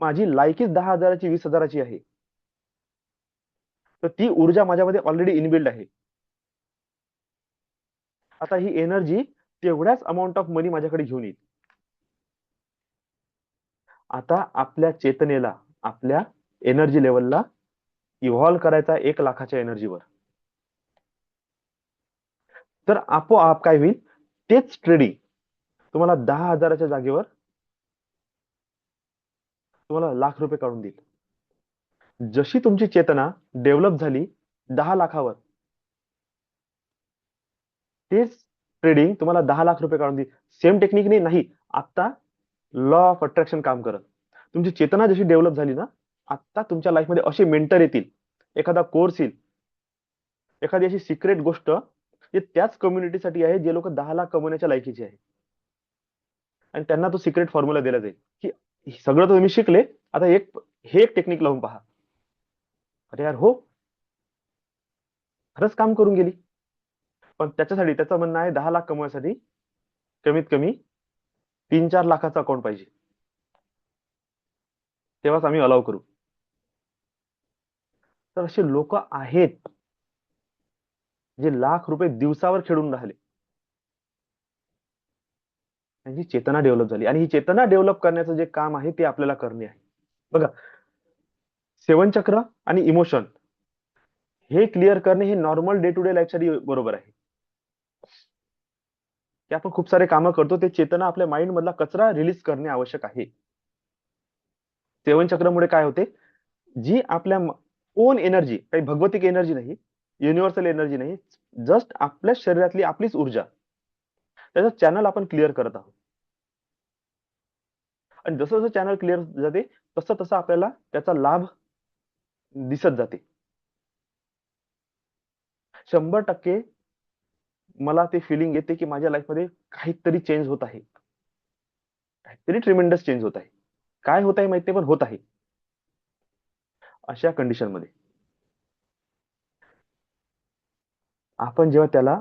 माझी लायकीच 10,000ची 20,000ची आहे. तर ती ऊर्जा माझ्यामध्ये ऑलरेडी इनबिल्ड आहे. आता ही एनर्जी तेवढ्याच अमाउंट ऑफ मनी माझ्याकडे घेऊन येईल. आता आपल्या चेतनेला, आपल्या एनर्जी लेव्हलला इव्हॉल्व करायचा 1,00,000च्या एनर्जीवर. तर आपोआप काय होईल? तेच ट्रेडिंग तुम्हाला 10,000च्या जागेवर तुम्हाला ₹1,00,000 काढून देईल. जशी तुमची चेतना डेव्हलप झाली 10,00,000वर, तेच ट्रेडिंग तुम्हाला ₹10,00,000 काढून देईल. सेम टेक्निकने नाही. आता लॉ ऑफ अट्रॅक्शन काम करत. तुमची चेतना जशी डेव्हलप झाली ना, आता तुमच्या लाईफमध्ये असे मेंटर येतील, एखादा कोर्स येईल, एखादी अशी सिक्रेट गोष्ट जे त्याच कम्युनिटीसाठी आहे, जे लोक 10,00,000 कमवण्याच्या लायकीचे आहे. आणि त्यांना तो सिक्रेट फॉर्म्युला दिला जाईल, की सगळं तर तुम्ही शिकले, आता हे एक टेक्निक लावून पहा. अरे यार हो, खरंच काम करून गेली. पण त्याच्यासाठी त्याचं म्हणणं आहे 10,00,000 कमवण्यासाठी कमीत कमी 3-4 लाखाचं अकाउंट पाहिजे. तेव्हाच आम्ही अलाउ करू. तर असे लोक आहेत, जे ₹1,00,000 दिवसावर खेळून राहिले. त्यांची चेतना डेव्हलप झाली, आणि ही चेतना डेव्हलप करण्याचं जे काम आहे ते आपल्याला करणे आहे. बघा, सेवन चक्र आणि इमोशन हे क्लिअर करणे हे नॉर्मल डे टू डे लाईफसाठी बरोबर आहे, की आपण खूप सारे कामं करतो, ते चेतना आपल्या माइंड मधला कचरा रिलीज करणे आवश्यक आहे. सेवन चक्रमुळे काय होते, जी आपल्या ओन एनर्जी, काही भगवतिक एनर्जी नाही, युनिव्हर्सल एनर्जी नाही, जस्ट आपल्या शरीरातली आपलीच ऊर्जा, त्याचं चॅनल आपण क्लिअर करत आहोत. आणि जसं जसं चॅनल क्लिअर जाते, तसं तसं आपल्याला त्याचा लाभ दिसत जाते. 100% मला ते फिलिंग येते, की माझ्या लाईफमध्ये काहीतरी चेंज होत आहे. काहीतरी ट्रिमेंडस चेंज होत आहे. काय होत आहे माहित नाही, पण होत आहे. अशा कंडिशनमध्ये आपण जेव्हा त्याला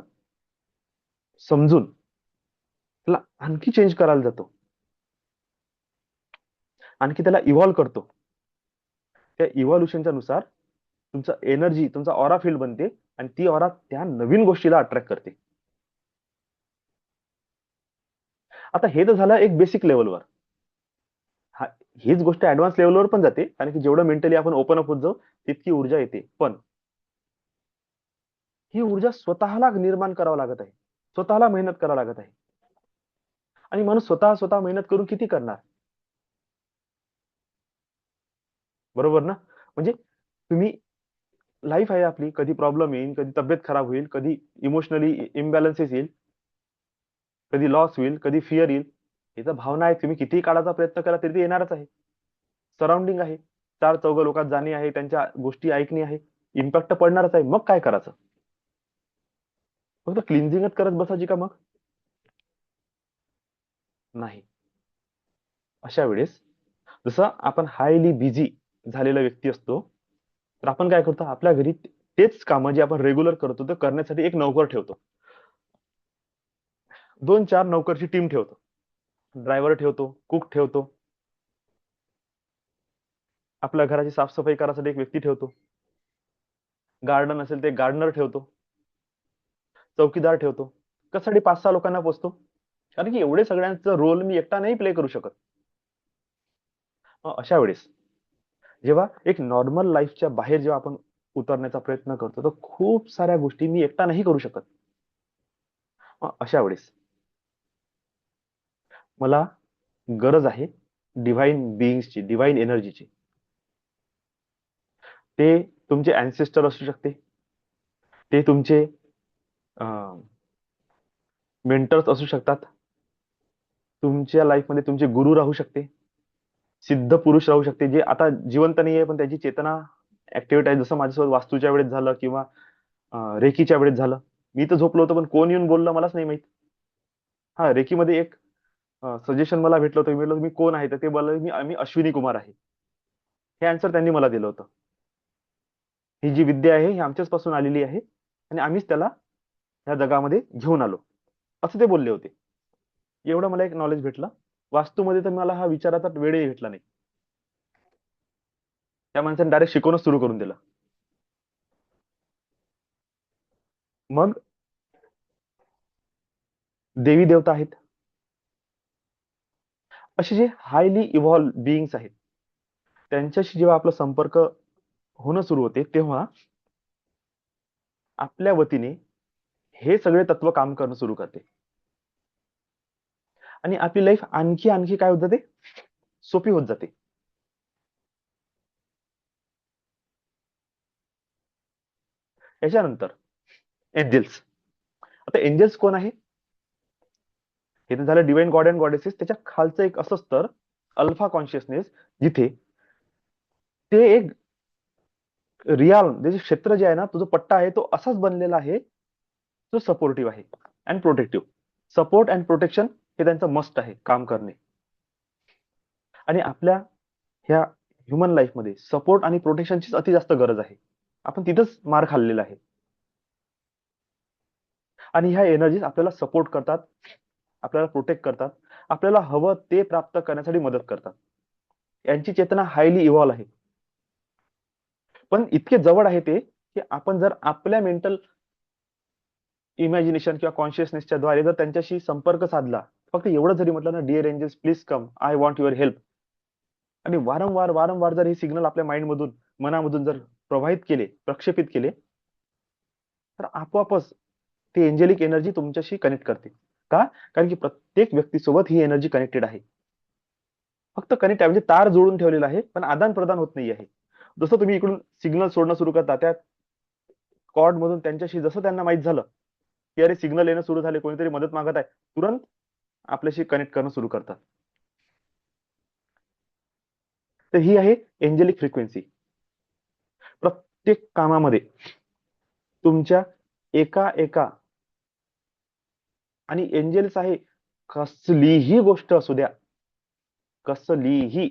समजून त्याला आणखी चेंज करायला जातो, आणखी त्याला इव्हॉल्व करतो, त्या इव्हॉल्युशनच्या नुसार तुमचा एनर्जी, तुमचा ऑरा फील्ड बनते, आणि ती ऑरा त्या नवीन गोष्टीला अट्रॅक्ट करते. आता हे तर झालं एक बेसिक लेवलवर. हा, हीच गोष्ट ऍडव्हान्स लेवलवर पण जाते, कारण की जेवढं मेंटली आपण ओपन अप होत जाऊ तितकी ऊर्जा येते. पण ही ऊर्जा स्वतःला निर्माण करावं लागत आहे, स्वतःला मेहनत करावं लागत आहे. आणि माणूस स्वतः स्वतः मेहनत करून किती करणार, बरोबर ना? म्हणजे तुम्ही, लाईफ आहे आपली, कधी प्रॉब्लेम येईल, कधी तब्येत खराब होईल, कधी इमोशनली इम्बॅलन्सेस येईल, कधी लॉस होईल, कधी फिअर येईल. हे तर भावना आहे, तुम्ही कितीही काढायचा प्रयत्न करा तरी ते येणारच आहे. सराउंडिंग आहे, चार चौघ लोकात जाणे आहे, त्यांच्या गोष्टी ऐकणे आहे, इम्पॅक्ट पडणारच आहे. मग काय करायचं? फक्त क्लिन्झिंगच करत बसायची का मग? नाही. अशा वेळेस जसं आपण हायली बिझी झालेला व्यक्ती असतो, तर आपण काय करतो, आपल्या घरी तेच कामं जे आपण रेग्युलर करतो ते करण्यासाठी एक नोकर ठेवतो. 2-4 नोकरची टीम ठेवतो. ड्रायव्हर ठेवतो, कुक ठेवतो, आपल्या घराची साफसफाई करायसाठी एक व्यक्ती ठेवतो, गार्डन असेल ते गार्डनर ठेवतो, चौकीदार ठेवतो. कशासाठी 5-6 लोकांना पोचतो? कारण की एवढे सगळ्यांचा रोल मी एकटा नाही प्ले करू शकत. मग अशा वेळेस जेव्हा एक नॉर्मल लाईफच्या बाहेर जेव्हा आपण उतरण्याचा प्रयत्न करतो, तर खूप साऱ्या गोष्टी मी एकटा नाही करू शकत. मग अशा वेळेस मला गरज आहे डिव्हाइन बीइंग्सची, डिव्हाइन एनर्जीची. ते तुमचे अँसेस्टर असू शकते, ते तुमचे मेंटर्स असू शकतात, तुमच्या लाईफमध्ये तुमचे गुरु राहू शकते, सिद्ध पुरुष राहू शकते, जे आता जिवंत नाहीये पण त्याची चेतना ऍक्टिव्हेट आहे. जसं माझ्यासोबत वास्तूच्या वेळेस झालं, किंवा रेकीच्या वेळेस झालं. मी तर झोपलो होतो, पण कोण येऊन बोललं मलाच नाही माहित. हा, रेकीमध्ये एक सजेशन मला भेटलं होतं. मी म्हटलं मी कोण आहे, तर ते बोलले मी अश्विनी कुमार आहे. हे आन्सर त्यांनी मला दिलं होतं. ही जी विद्या आहे ही आमच्याच पासून आलेली आहे, आणि आम्हीच त्याला ह्या जगामध्ये घेऊन आलो, असं ते बोलले होते. एवढं मला एक नॉलेज भेटलं. वास्तूमध्ये तर मला हा विचाराचा वेळही भेटला नाही. त्या माणसाने डायरेक्ट शिकवणं सुरू करून दिलं. मग देवी देवता आहेत, असे जे हायली इव्हॉल्व बिईंग्स आहेत, त्यांच्याशी जेव्हा आपला संपर्क होणं सुरू होते, तेव्हा आपल्या वतीने हे सगळे तत्व काम करणं सुरू करते, आणि आपली लाईफ आणखी आणखी काय होत जाते, सोपी होत जाते. याच्यानंतर एंजल्स. आता एंजल्स कोण आहे? हे तर झालं डिवाइन गॉड अँड गॉडेसेस. त्याच्या खालचं एक असं स्तर, अल्फा कॉन्शियसनेस, जिथे ते एक रियाल, जे क्षेत्र जे आहे ना, तुझा पट्टा आहे तो असाच बनलेला आहे, तो सपोर्टिव्ह आहे and protective. Support and protection हे त्यांचं मस्ट आहे काम करणे. आणि आपल्या ह्या ह्युमन लाईफमध्ये सपोर्ट आणि प्रोटेक्शनचीच अति जास्त गरज आहे. आपण तिथंच मार खाल्लेला आहे. आणि ह्या एनर्जीज आपल्याला सपोर्ट करतात, आपल्याला प्रोटेक्ट करतात, आपल्याला हवं ते प्राप्त करण्यासाठी मदत करतात. यांची चेतना हायली इव्हॉल्व आहे. पण इतके जवळ आहे ते, की आपण जर आपल्या मेंटल इमॅजिनेशन किंवा कॉन्शियसनेसच्या द्वारे जर त्यांच्याशी संपर्क साधला, फक्त एवढं जरी म्हटलं ना, dear angels please come, I want your help, आणि वारंवार वारंवार जर हे सिग्नल आपल्या माइंड मधून, मनामधून जर प्रवाहित केले, प्रक्षेपित केले, तर आपोआपच ती एंजेलिक एनर्जी तुमच्याशी कनेक्ट करते. का? कारण की प्रत्येक व्यक्तीसोबत ही एनर्जी कनेक्टेड आहे. फक्त कनेक्ट आहे, म्हणजे तार जोडून ठेवलेला आहे, पण आदान प्रदान होत नाही आहे. जसं तुम्ही इकडून सिग्नल सोडणं सुरू करता, त्या कॉर्ड मधून त्यांच्याशी जसं त्यांना माहित झालं की अरे सिग्नल येणं सुरू झाले, कोणीतरी मदत मागत आहे, तुरंत आपल्याशी कनेक्ट करणं सुरू करतात. तर ही आहे एंजेलिक फ्रिक्वेन्सी. प्रत्येक कामामध्ये तुमच्या एका एका, आणि एंजेल्स आहे, कसलीही गोष्ट असू द्या, कसलीही,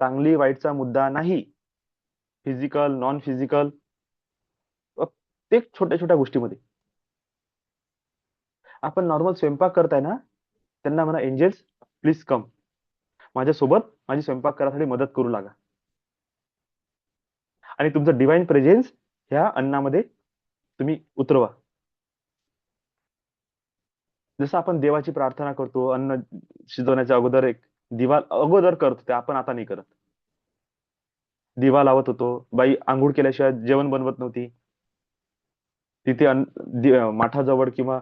चांगली वाईटचा मुद्दा नाही, फिजिकल नॉन फिजिकल, प्रत्येक छोट्या छोट्या गोष्टीमध्ये आपण नॉर्मल स्वयंपाक करताय ना, त्यांना म्हणा एंजेल्स प्लीज कम, माझ्यासोबत माझी स्वयंपाक करायसाठी मदत करू लागा, आणि तुमचं डिवाइन प्रेझेन्स ह्या अन्नामध्ये तुम्ही उतरवा. जसं आपण देवाची प्रार्थना करतो, अन्न शिजवण्याच्या अगोदर एक दिवा अगोदर करत होते, आपण आता नाही करत. दिवा लावत होतो, बाई आंघोळ केल्याशिवाय जेवण बनवत नव्हती, तिथे माठाजवळ किंवा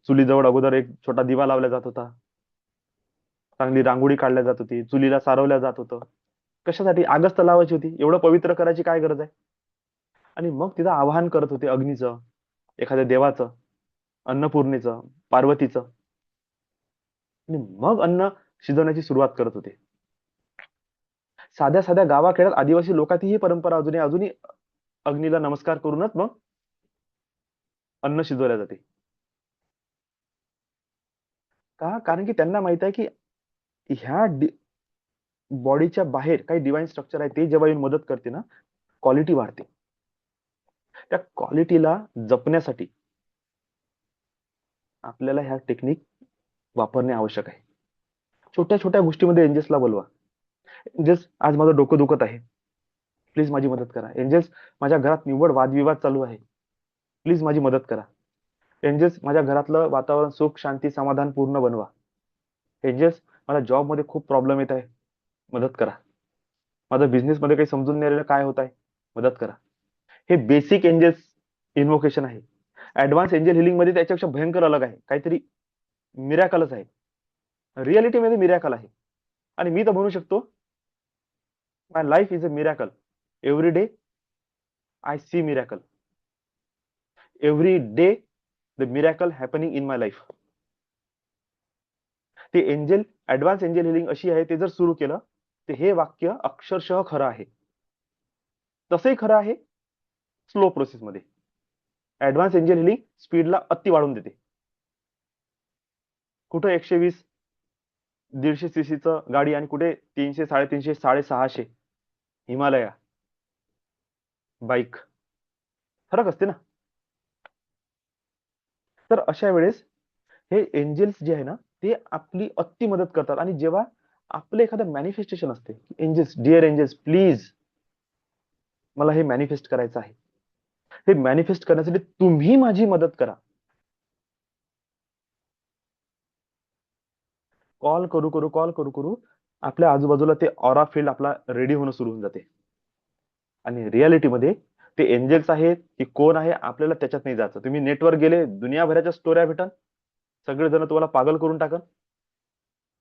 चुलीजवळ अगोदर एक छोटा दिवा लावला जात होता, चांगली रांगोळी काढल्या जात होती, चुलीला सारवल्या जात होतं. कशासाठी? आगच तर लावायची होती, एवढं पवित्र करायची काय गरज आहे? आणि मग तिथं आवाहन करत होते अग्नीचं, एखाद्या देवाचं, अन्नपूर्णेचं, पार्वतीचं, आणि मग अन्न शिजवण्याची सुरुवात करत होते. साध्या साध्या गावाखेड्यात आदिवासी लोकांची ही परंपरा अजूनही अजूनही अग्नीला नमस्कार करूनच मग अन्न शिजवल्या जाते. का? कारण की त्यांना माहित आहे की ह्या बॉडीच्या बाहेर काही डिवाइन स्ट्रक्चर आहे, ते जेव्हा येऊन मदत करते ना, क्वालिटी वाढते. त्या क्वालिटीला जपण्यासाठी आपल्याला ह्या टेक्निक वापरणे आवश्यक आहे. छोट्या छोट्या गोष्टीमध्ये एंजल्सला बोलवा. एंजल्स, आज माझं डोकं दुखत आहे, प्लीज माझी मदत करा. एंजल्स, माझ्या घरात निव्वळ वादविवाद चालू आहे, प्लीज माझी मदत करा. एंजल्स, माझ्या घरातलं वातावरण सुख शांती समाधान पूर्ण बनवा. एंजल्स, मला जॉब मध्ये खूप प्रॉब्लेम येत आहे, मदत करा. माझं बिझनेस मध्ये काही समजून नाही राहिलं, काय होत आहे, मदत करा. हे बेसिक एंजल्स इन्व्होकेशन आहे. ऍडव्हान्स एंजल हिलिंग मध्ये त्याच्यापेक्षा भयंकर अलग आहे, काहीतरी मिरॅकलच आहे, रियालिटी मध्ये मिरॅकल आहे. आणि मी तर म्हणू शकतो, my life is a miracle. Every day I see miracle. Every day the miracle happening in my life. ते एंजल, ऍडव्हान्स एंजल हिलिंग अशी आहे, ते जर सुरू केलं तर हे वाक्य अक्षरशः खरं आहे. तसंही खरं आहे स्लो प्रोसेस मध्ये. ऍडव्हान्स एंजल हिलिंग स्पीडला अति वाढवून देते. कुठं 120 150 सीसीचं गाडी आणि कुठे 300 350 650 हिमालया बाईक, फरक असते ना. तर अशा वेळेस हे एंजल्स जे आहे ना, ते आपली अति मदत करतात. आणि जेव्हा आपलं एखादं मॅनिफेस्टेशन असते, एंजल्स, डिअर एंजल्स प्लीज, मला हे मॅनिफेस्ट करायचं आहे, हे मॅनिफेस्ट करण्यासाठी तुम्ही माझी मदत करा. कॉल करू आपल्या आजूबाजूला ते ऑरा फील्ड आपला रेडी होणं सुरू होऊन जाते. आणि रियालिटीमध्ये ते एंजल्स आहेत की कोण आहे आपल्याला त्याच्यात नाही जायचं. तुम्ही नेटवर गेले, दुनियाभराच्या स्टोऱ्या भेटन, सगळेजण तुम्हाला पागल करून टाकन,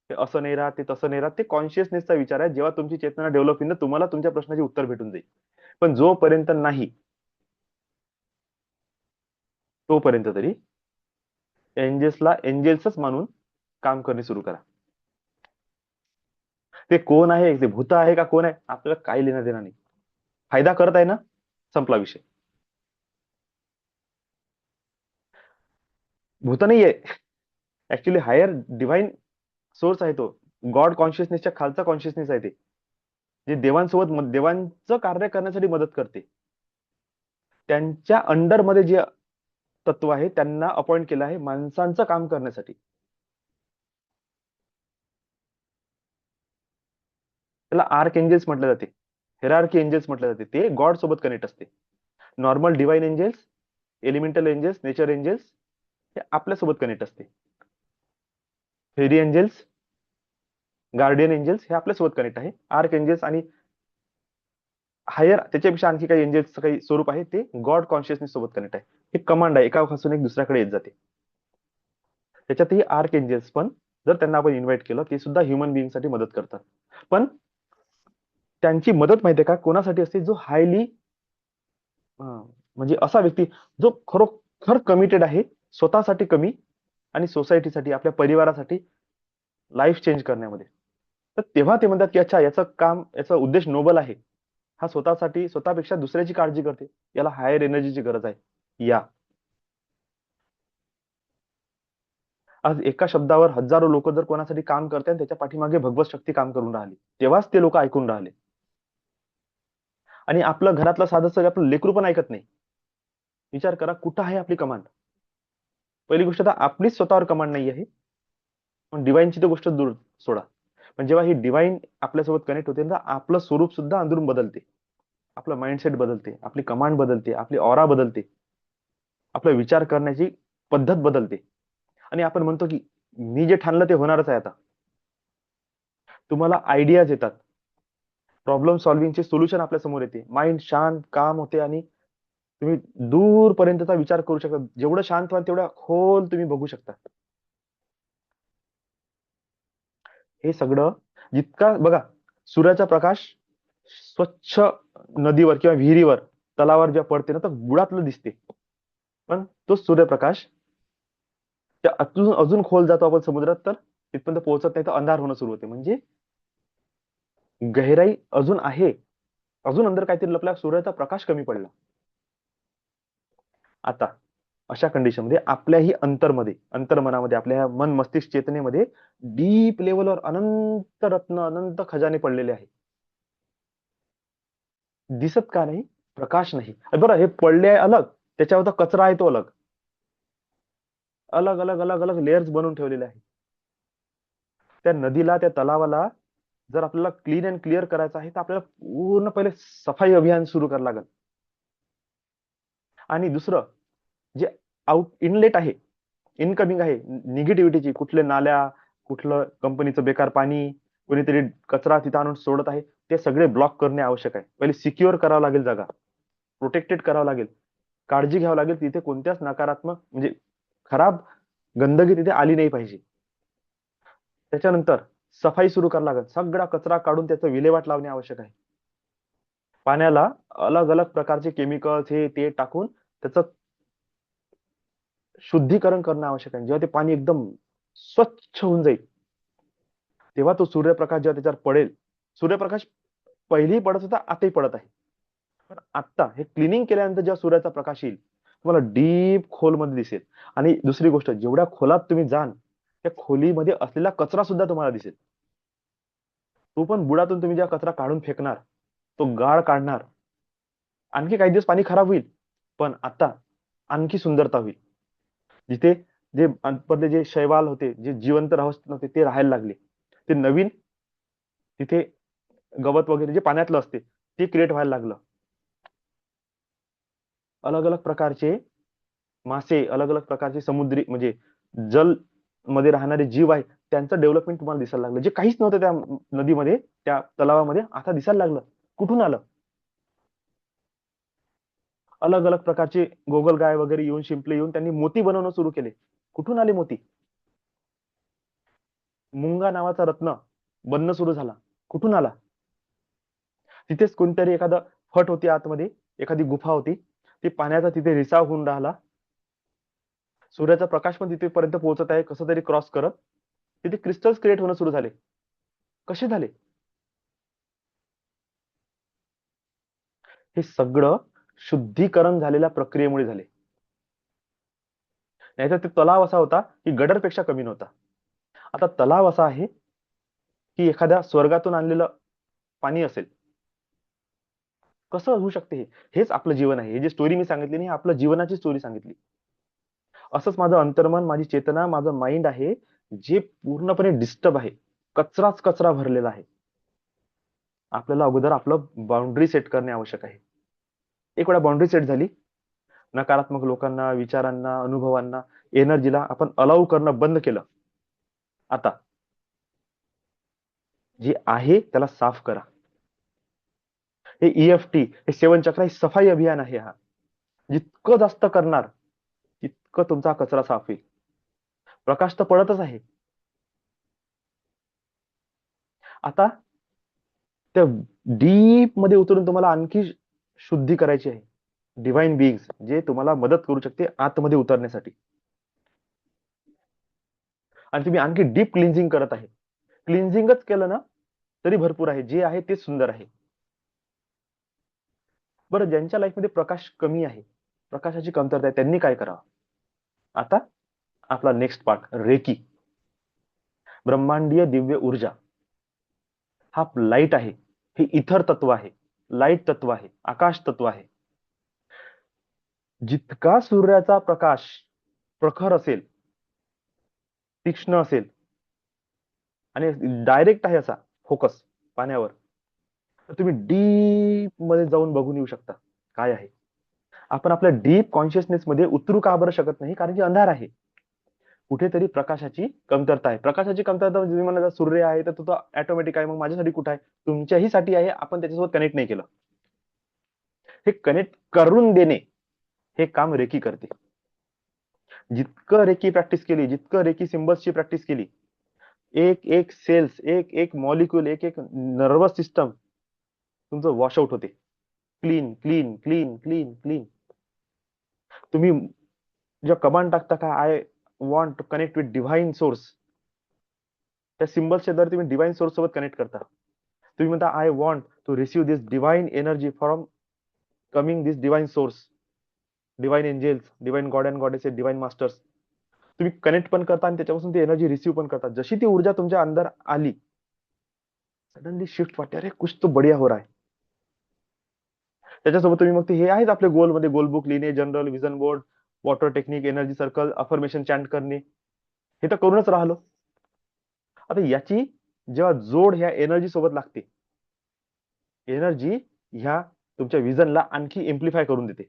ते असं नाही राहत, ते तसं नाही राहत. ते कॉन्शियसनेसचा विचार आहे. जेव्हा तुमची चेतना डेव्हलप होईल ना, तुम्हाला तुमच्या प्रश्नाचे उत्तर भेटून जाईल. पण जोपर्यंत नाही, तोपर्यंत तरी एंजल्सला एंजल्सच मानून काम करणे सुरू करा. ते कोण आहे, ते भूत आहे का कोण आहे, आपल्याला काही लेणं देणं नाही. फायदा करत आहे ना, संपला विषय. भूत नाहीये, ऍक्च्युली हायर डिव्हाइन सोर्स आहे तो. गॉड कॉन्शियसनेसच्या खालचा कॉन्शियसनेस आहे ते, जे देवांसोबत देवांचं कार्य करण्यासाठी मदत करते. त्यांच्या अंडरमध्ये जे तत्व आहे, त्यांना अपॉइंट केलं आहे माणसांचं काम करण्यासाठी. त्याला आर्क एंजल्स म्हटलं जाते, हेरार्की एंजल्स म्हटलं जाते. ते गॉड सोबत कनेक्ट असते. Normal divine angels, elemental angels, nature angels हे आपल्यासोबत कनेक्ट असते. फेरी एंजल्स, गार्डियन एंजल्स हे आपल्यासोबत कनेक्ट आहे. आर्क एंजल्स आणि हायर त्याच्यापेक्षा आणखी काही एंजल्सचं काही स्वरूप आहे ते गॉड कॉन्शियसनेस सोबत कनेक्ट आहे. हे कमांड आहे, एकापासून एक दुसऱ्याकडे येत जाते. त्याच्यातही आर्क एंजल्स पण जर त्यांना आपण इन्व्हाइट केलं ते सुद्धा ह्युमन बिईंगसाठी मदत करतात. पण त्यांची मदत माहितीये का कोणासाठी असते, जो हायली म्हणजे असा व्यक्ती जो खरोखर कमिटेड आहे स्वतःसाठी कमी आणि सोसायटीसाठी, आपल्या परिवारासाठी लाईफ चेंज करण्यामध्ये. तर तेव्हा ते म्हणतात की अच्छा याचं काम, याचा उद्देश नोबल आहे, हा स्वतःसाठी स्वतःपेक्षा दुसऱ्याची काळजी करते, याला हायर एनर्जीची गरज आहे. या आज एका शब्दावर हजारो लोक जर कोणासाठी काम करते आणि त्याच्या पाठीमागे भगवत शक्ती काम करून राहिली, तेव्हाच ते लोक ऐकून राहिले. आणि आपलं घरातलं साधं आपलं लेकरू पण ऐकत नाही. विचार करा कुठं आहे आपली कमांड. पहिली गोष्ट तर आपलीच स्वतःवर कमांड नाही आहे, पण डिवाइनची तर गोष्ट दूर सोडा. पण जेव्हा ही डिवाइन आपल्यासोबत कनेक्ट होते ना, आपलं स्वरूप सुद्धा अंदरून बदलते, आपलं माइंडसेट बदलते, आपली कमांड बदलते, आपली ऑरा बदलते, आपला विचार करण्याची पद्धत बदलते. आणि आपण म्हणतो की मी जे ठाणलं ते होणारच आहे. आता तुम्हाला आयडियाज येतात, प्रॉब्लेम सॉल्व्हिंगचे सोल्युशन आपल्या समोर येते, माइंड शांत काम होते आणि तुम्ही दूरपर्यंतचा विचार करू शकता. जेवढं शांत व्हाल तेवढा खोल तुम्ही बघू शकता. हे सगळं जितका बघा, सूर्याचा प्रकाश स्वच्छ नदीवर किंवा विहिरीवर तलावावर जेव्हा पडते ना, तर बुडातलं दिसते. पण तो सूर्यप्रकाश त्या अजून अजून खोल जातो आपण समुद्रात, तर तिथपर्यंत पोहोचत नाही, तर अंधार होणं सुरू होते. म्हणजे गहराई अजून आहे, अजून अंदर काहीतरी लपला, सूर्याचा प्रकाश कमी पडला. आता अशा कंडिशन मध्ये आपल्याही अंतरमध्ये, अंतर्मनामध्ये, आपल्या मन मस्तिष्क चेतनेमध्ये डीप लेवलवर अनंत रत्न, अनंत खजाने पडलेले आहे. दिसत का नाही? प्रकाश नाही. बरं, हे पडले आहे अलग, त्याच्यावर कचरा आहे तो अलग, अलग अलग अलग अलग लेयर्स बनवून ठेवलेले आहे. त्या नदीला, त्या तलावाला जर आपल्याला क्लीन अँड क्लिअर करायचं आहे, तर आपल्याला पूर्ण पहिले सफाई अभियान सुरू करावं लागेल. आणि दुसरं जे इनलेट आहे, इनकमिंग आहे निगेटिव्हिटीची, कुठले नाल्या, कुठलं कंपनीचं बेकार पाणी, कोणीतरी कचरा तिथं आणून सोडत आहे, ते सगळे ब्लॉक करणे आवश्यक आहे. पहिले सिक्युअर करावं लागेल जागा, प्रोटेक्टेड करावं लागेल, काळजी घ्यावं लागेल, तिथे कोणत्याच नकारात्मक म्हणजे खराब गंदगी तिथे आली नाही पाहिजे. त्याच्यानंतर सफाई सुरू करावं लागेल, सगळा कचरा काढून त्याचं विल्हेवाट लावणे आवश्यक आहे. पाण्याला अलग अलग प्रकारचे केमिकल्स हे ते टाकून त्याचं शुद्धीकरण करणं आवश्यक आहे. जेव्हा ते पाणी एकदम स्वच्छ होऊन जाईल, तेव्हा तो सूर्यप्रकाश जेव्हा त्याच्यावर पडेल, सूर्यप्रकाश पहिली पडत होता, आताही पडत आहे, पण आता हे क्लिनिंग केल्यानंतर जेव्हा सूर्याचा प्रकाश येईल, तुम्हाला डीप खोलमध्ये दिसेल. आणि दुसरी गोष्ट, जेवढ्या खोलात तुम्ही जाल, त्या खोलीमध्ये असलेला कचरा सुद्धा तुम्हाला दिसेल. तो पण बुडातून तुम्ही जेव्हा कचरा काढून फेकणार, तो गाळ काढणार, आणखी काही दिवस पाणी खराब होईल, पण आता आणखी सुंदरता होईल. जिथे जे पहिले जे शैवाल होते, जे जिवंत राहत नव्हते, ते राहायला लागले. ते नवीन तिथे गवत वगैरे जे पाण्यातलं असते ते क्रिएट व्हायला लागलं. अलग अलग प्रकारचे मासे, अलग अलग प्रकारचे समुद्री म्हणजे जल मध्ये राहणारे जीव आहे, त्यांचं डेव्हलपमेंट तुम्हाला दिसायला लागलं. जे काहीच नव्हतं त्या नदीमध्ये, त्या तलावामध्ये, आता दिसायला लागलं. कुठून आलं? अलग अलग प्रकारचे गोगलगाय वगैरे येऊन, शिंपले येऊन त्यांनी मोती बनवणं सुरू केले. कुठून आले मोती? मुंगा नावाचा रत्न बनणं सुरू झाला. कुठून आला? तिथेच कोणतरी एखादं फट होती आतमध्ये, एखादी गुफा होती, ती पाण्याचा तिथे रिसाव होऊन राहिला, सूर्याचा प्रकाश पण तिथेपर्यंत पोहोचत आहे कसं तरी क्रॉस करत, तिथे क्रिस्टल्स क्रिएट होणं सुरू झाले. कसे झाले? हे सगळं शुद्धीकरण झालेल्या प्रक्रियेमुळे झाले. नाहीतर ते तलाव असा होता की गडरपेक्षा कमी नव्हता. आता तलाव असा आहे की एखाद्या स्वर्गातून आणलेलं पाणी असेल. कसं होऊ शकते हे? हेच आपलं जीवन आहे. हे जे स्टोरी मी सांगितली नाही, आपलं जीवनाची स्टोरी सांगितली. असंच माझं अंतर्मन, माझी चेतना, माझं माइंड आहे, जे पूर्णपणे डिस्टर्ब आहे, कचराच कचरा भरलेला आहे. आपल्याला अगोदर आपलं बाउंड्री सेट करणे आवश्यक आहे. एक वेळा बाउंड्री सेट झाली, नकारात्मक लोकांना, विचारांना, अनुभवांना, एनर्जीला आपण अलाउ करणं बंद केलं, आता जे आहे त्याला साफ करा. हे EFT, हे सेवन चक्र, हे सफाई अभियान आहे. हा जितकं जास्त करणार तितकं तुमचा कचरा साफ होईल. प्रकाश तर पडतच आहे. आता त्या डीप मध्ये उतरून तुम्हाला आणखी शुद्धी करायची आहे. डिव्हाइन बीइंग्स जे तुम्हाला मदत करू शकते आतमध्ये उतरण्यासाठी. आणि तुम्ही आणखी डीप क्लिन्झिंग करत आहे. क्लिन्झिंगच केलं ना तरी भरपूर आहे. जे आहे ते सुंदर आहे. बरं, ज्यांच्या लाईफमध्ये प्रकाश कमी आहे, प्रकाशाची कमतरता आहे, त्यांनी काय करावं? आता आपला नेक्स्ट पार्ट, रेकी, ब्रह्मांडीय दिव्य ऊर्जा. हा लाईट आहे, हे इथर तत्व आहे, लाईट तत्व आहे, आकाश तत्व आहे. जितका सूर्याचा प्रकाश प्रखर असेल, तीक्ष्ण असेल आणि डायरेक्ट आहे असा फोकस पाण्यावर, तर तुम्ही डीप मध्ये जाऊन बघून येऊ शकता काय आहे. आपण आपल्या डीप कॉन्शियसनेस मध्ये उतरू का बरं शकत नाही? कारण की अंधार आहे. कुठेतरी प्रकाशाची कमतरता आहे. प्रकाशाची कमतरता म्हणजे तुम्ही म्हणाला सूर्य आहे तर तो ऑटोमॅटिक आहे, मग माझ्यासाठी कुठं आहे? तुमच्याही साठी आहे, आपण त्याच्यासोबत कनेक्ट नाही केलं. हे कनेक्ट करून देणे हे काम रेकी करते. जितकं रेकी प्रॅक्टिस केली, जितकं रेकी सिम्बल्सची प्रॅक्टिस केली, एक एक सेल्स, एक एक मॉलिक्यूल, एक एक नर्वस सिस्टम तुमचं वॉशआउट होते. Clean clean clean clean clean. तुम्ही जेव्हा कमांड टाकता का, I want to connect with divine source, त्या सिम्बल्सच्या द्वारे तुम्ही डिव्हाइन सोर्स सोबत कनेक्ट करता. तुम्ही म्हणता I want to receive this divine energy from coming this divine source, divine angels, divine God and goddesses, divine masters. तुम्ही कनेक्ट पण करता आणि त्याच्यापासून ती एनर्जी रिसीव्ह पण करता. जशी ती ऊर्जा तुमच्या अंदर आली, सडनली शिफ्ट वाटते, अरे कुछ तो बढिया हो रहा है. त्याच्यासोबत तुम्ही मग ते हे आहेत आपले गोल मध्ये, गोल बुक लिहिणे, general vision board, water technique, energy circle, affirmation chant करणे, हे तर करूनच राहिलो. आता याची जेव्हा जोड ह्या एनर्जी सोबत लागते, एनर्जी ह्या तुमच्या विजनला आणखी एम्प्लिफाय करून देते.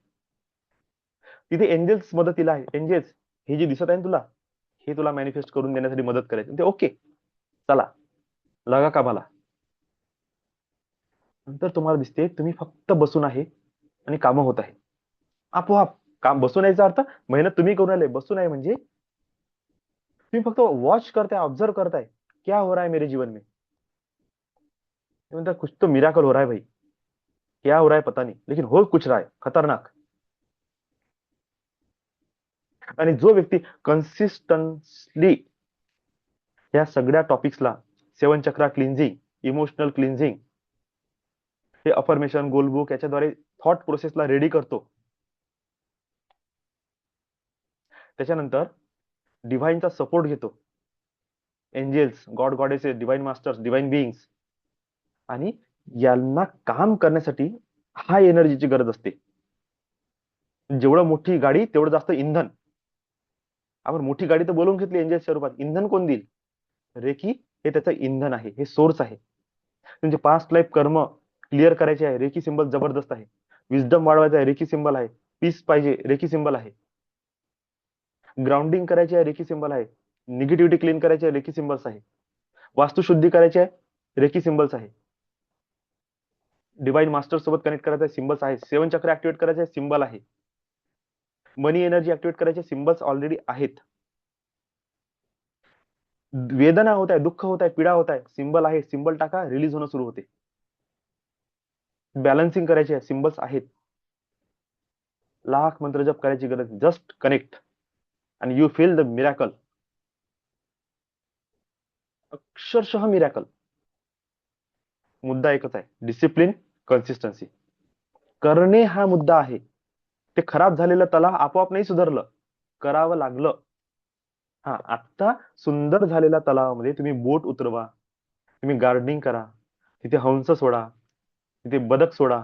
तिथे एंजल्स मदतीला आहे. एंजल्स हे जे दिसत आहे ना तुला, हे तुला मॅनिफेस्ट करून देण्यासाठी मदत करायचे. ते ओके, चला लगा का मला. नंतर तुम्हाला दिसते तुम्ही फक्त बसून आहे आणि कामं होत आहे आपोआप. काम बसून यायचा अर्थ मेहनत तुम्ही करून आले. बसून आहे म्हणजे तुम्ही फक्त वॉच करताय, ऑब्झर्व करताय, क्या हो रहा है मेरे जीवन में. म्हणता कुछ तो मिराकल हो रहा है भाई, क्या हो रहा है पता नहीं, लेकिन हो कुछ रहा है खतरनाक. आणि जो व्यक्ती कन्सिस्टन्सली या सगळ्या टॉपिक्सला, seven chakra cleansing, emotional cleansing, हे अफर्मेशन, गोलबुक याच्याद्वारे थॉट प्रोसेसला रेडी करतो, त्याच्यानंतर डिव्हाइनचा सपोर्ट घेतो, angels, God goddesses, divine masters, divine beings, आणि यांना काम करण्यासाठी हाय एनर्जीची गरज असते. जेवढं मोठी गाडी तेवढं जास्त इंधन. आपण मोठी गाडी तर बोलवून घेतली एंजेल्सच्या रूपात, इंधन कोण देईल? रेकी हे त्याचं इंधन आहे, हे सोर्स आहे. तुमचे पास्ट लाईफ कर्म क्लिअर करायचे आहे, रेकी सिंबल जबरदस्त आहे. विजडम वाढवायचा आहे, रेकी सिंबल आहे. पीस पाहिजे, रेकी सिंबल आहे. ग्राउंडिंग करायची आहे, रेकी सिंबल आहे. निगेटिव्हिटी क्लीन करायची आहे, रेकी सिंबल्स आहे. वास्तुशुद्धी करायची आहे, रेकी सिंबल्स आहे. डिवाइन मास्टर सोबत कनेक्ट करायचं आहे, सिंबल्स आहे. सेवन चक्र ऍक्टिव्हेट करायचे आहे, सिंबल आहे. मनी एनर्जी ऍक्टिव्हेट करायचे, सिंबल्स ऑलरेडी आहेत. वेदना होत आहे, दुःख होत आहे, पीडा होत आहे, सिंबल आहे. सिंबल टाका, रिलीज होणं सुरू होते. बॅलन्सिंग करायची आहे, सिंबल्स आहेत. लाख मंत्र जप करायची गरज, जस्ट कनेक्ट आणि यू फील द मिरॅकल. अक्षरशः मिरॅकल. मुद्दा एकच आहे, डिसिप्लिन, कन्सिस्टन्सी. करणे हा मुद्दा आहे. ते खराब झालेलं तलाव आपोआप नाही सुधारलं, करावं लागलं. हा, आता सुंदर झालेल्या तलावामध्ये तुम्ही बोट उतरवा, तुम्ही गार्डनिंग करा, तिथे हंस सोडा, तिथे बदक सोडा,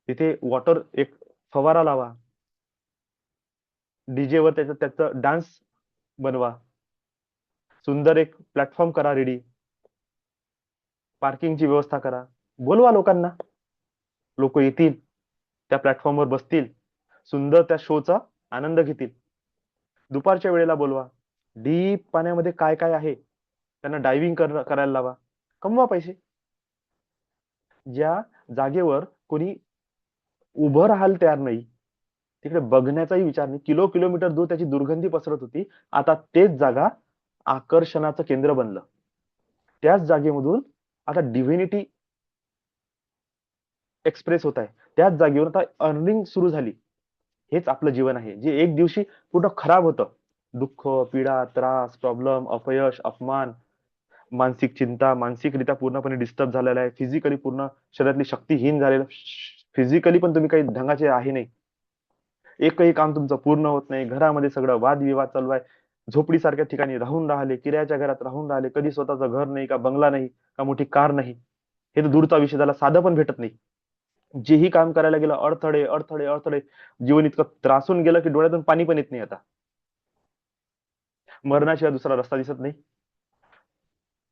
तिथे वॉटर एक फवारा लावा, डीजे वर त्याचा डान्स बनवा, सुंदर एक प्लॅटफॉर्म करा रेडी, पार्किंगची व्यवस्था करा, बोलवा लोकांना, लोक येतील, त्या प्लॅटफॉर्मवर बसतील, सुंदर त्या शोचा आनंद घेतील. दुपारच्या वेळेला बोलवा, डीप पाण्यामध्ये काय काय आहे त्यांना डायव्हिंग करायला लावा, कमवा पैसे. ज्या जागेवर कोणी उभं राहायला तयार नाही, तिकडे बघण्याचाही विचार नाही, किलोमीटर दूर त्याची दुर्गंधी पसरत होती, आता तेच जागा आकर्षणाचं केंद्र बनलं. त्याच जागेमधून आता डिव्हिनिटी एक्सप्रेस होत आहे, त्याच जागेवर आता अर्निंग सुरू झाली. हेच आपलं जीवन आहे, जे एक दिवशी पूर्ण खराब होतं. दुःख, पीडा, त्रास, प्रॉब्लेम, अपयश, अपमान, मानसिक चिंता, मानसिकरित्या पूर्णपणे डिस्टर्ब झालेला आहे, फिजिकली पूर्ण शरीरातली शक्तीहीन झालेलं, फिजिकली पण तुम्ही काही ढंगाचे आहे नाही, एकही काम तुमचं पूर्ण होत नाही, घरामध्ये सगळं वादविवाद चालू आहे, झोपडीसारख्या ठिकाणी राहून राहिले, किरायाच्या घरात राहून राहिले, कधी स्वतःचं घर नाही, का बंगला नाही, का मोठी कार नाही, हे तर दूरचा विषय झाला, साधं पण भेटत नाही. जेही काम करायला गेलं अडथळे अडथळे अडथळे, जीवन इतकं त्रासून गेलं की डोळ्यातून पाणी पण येत नाही. आता मरणाशिवाय दुसरा रस्ता दिसत नाही,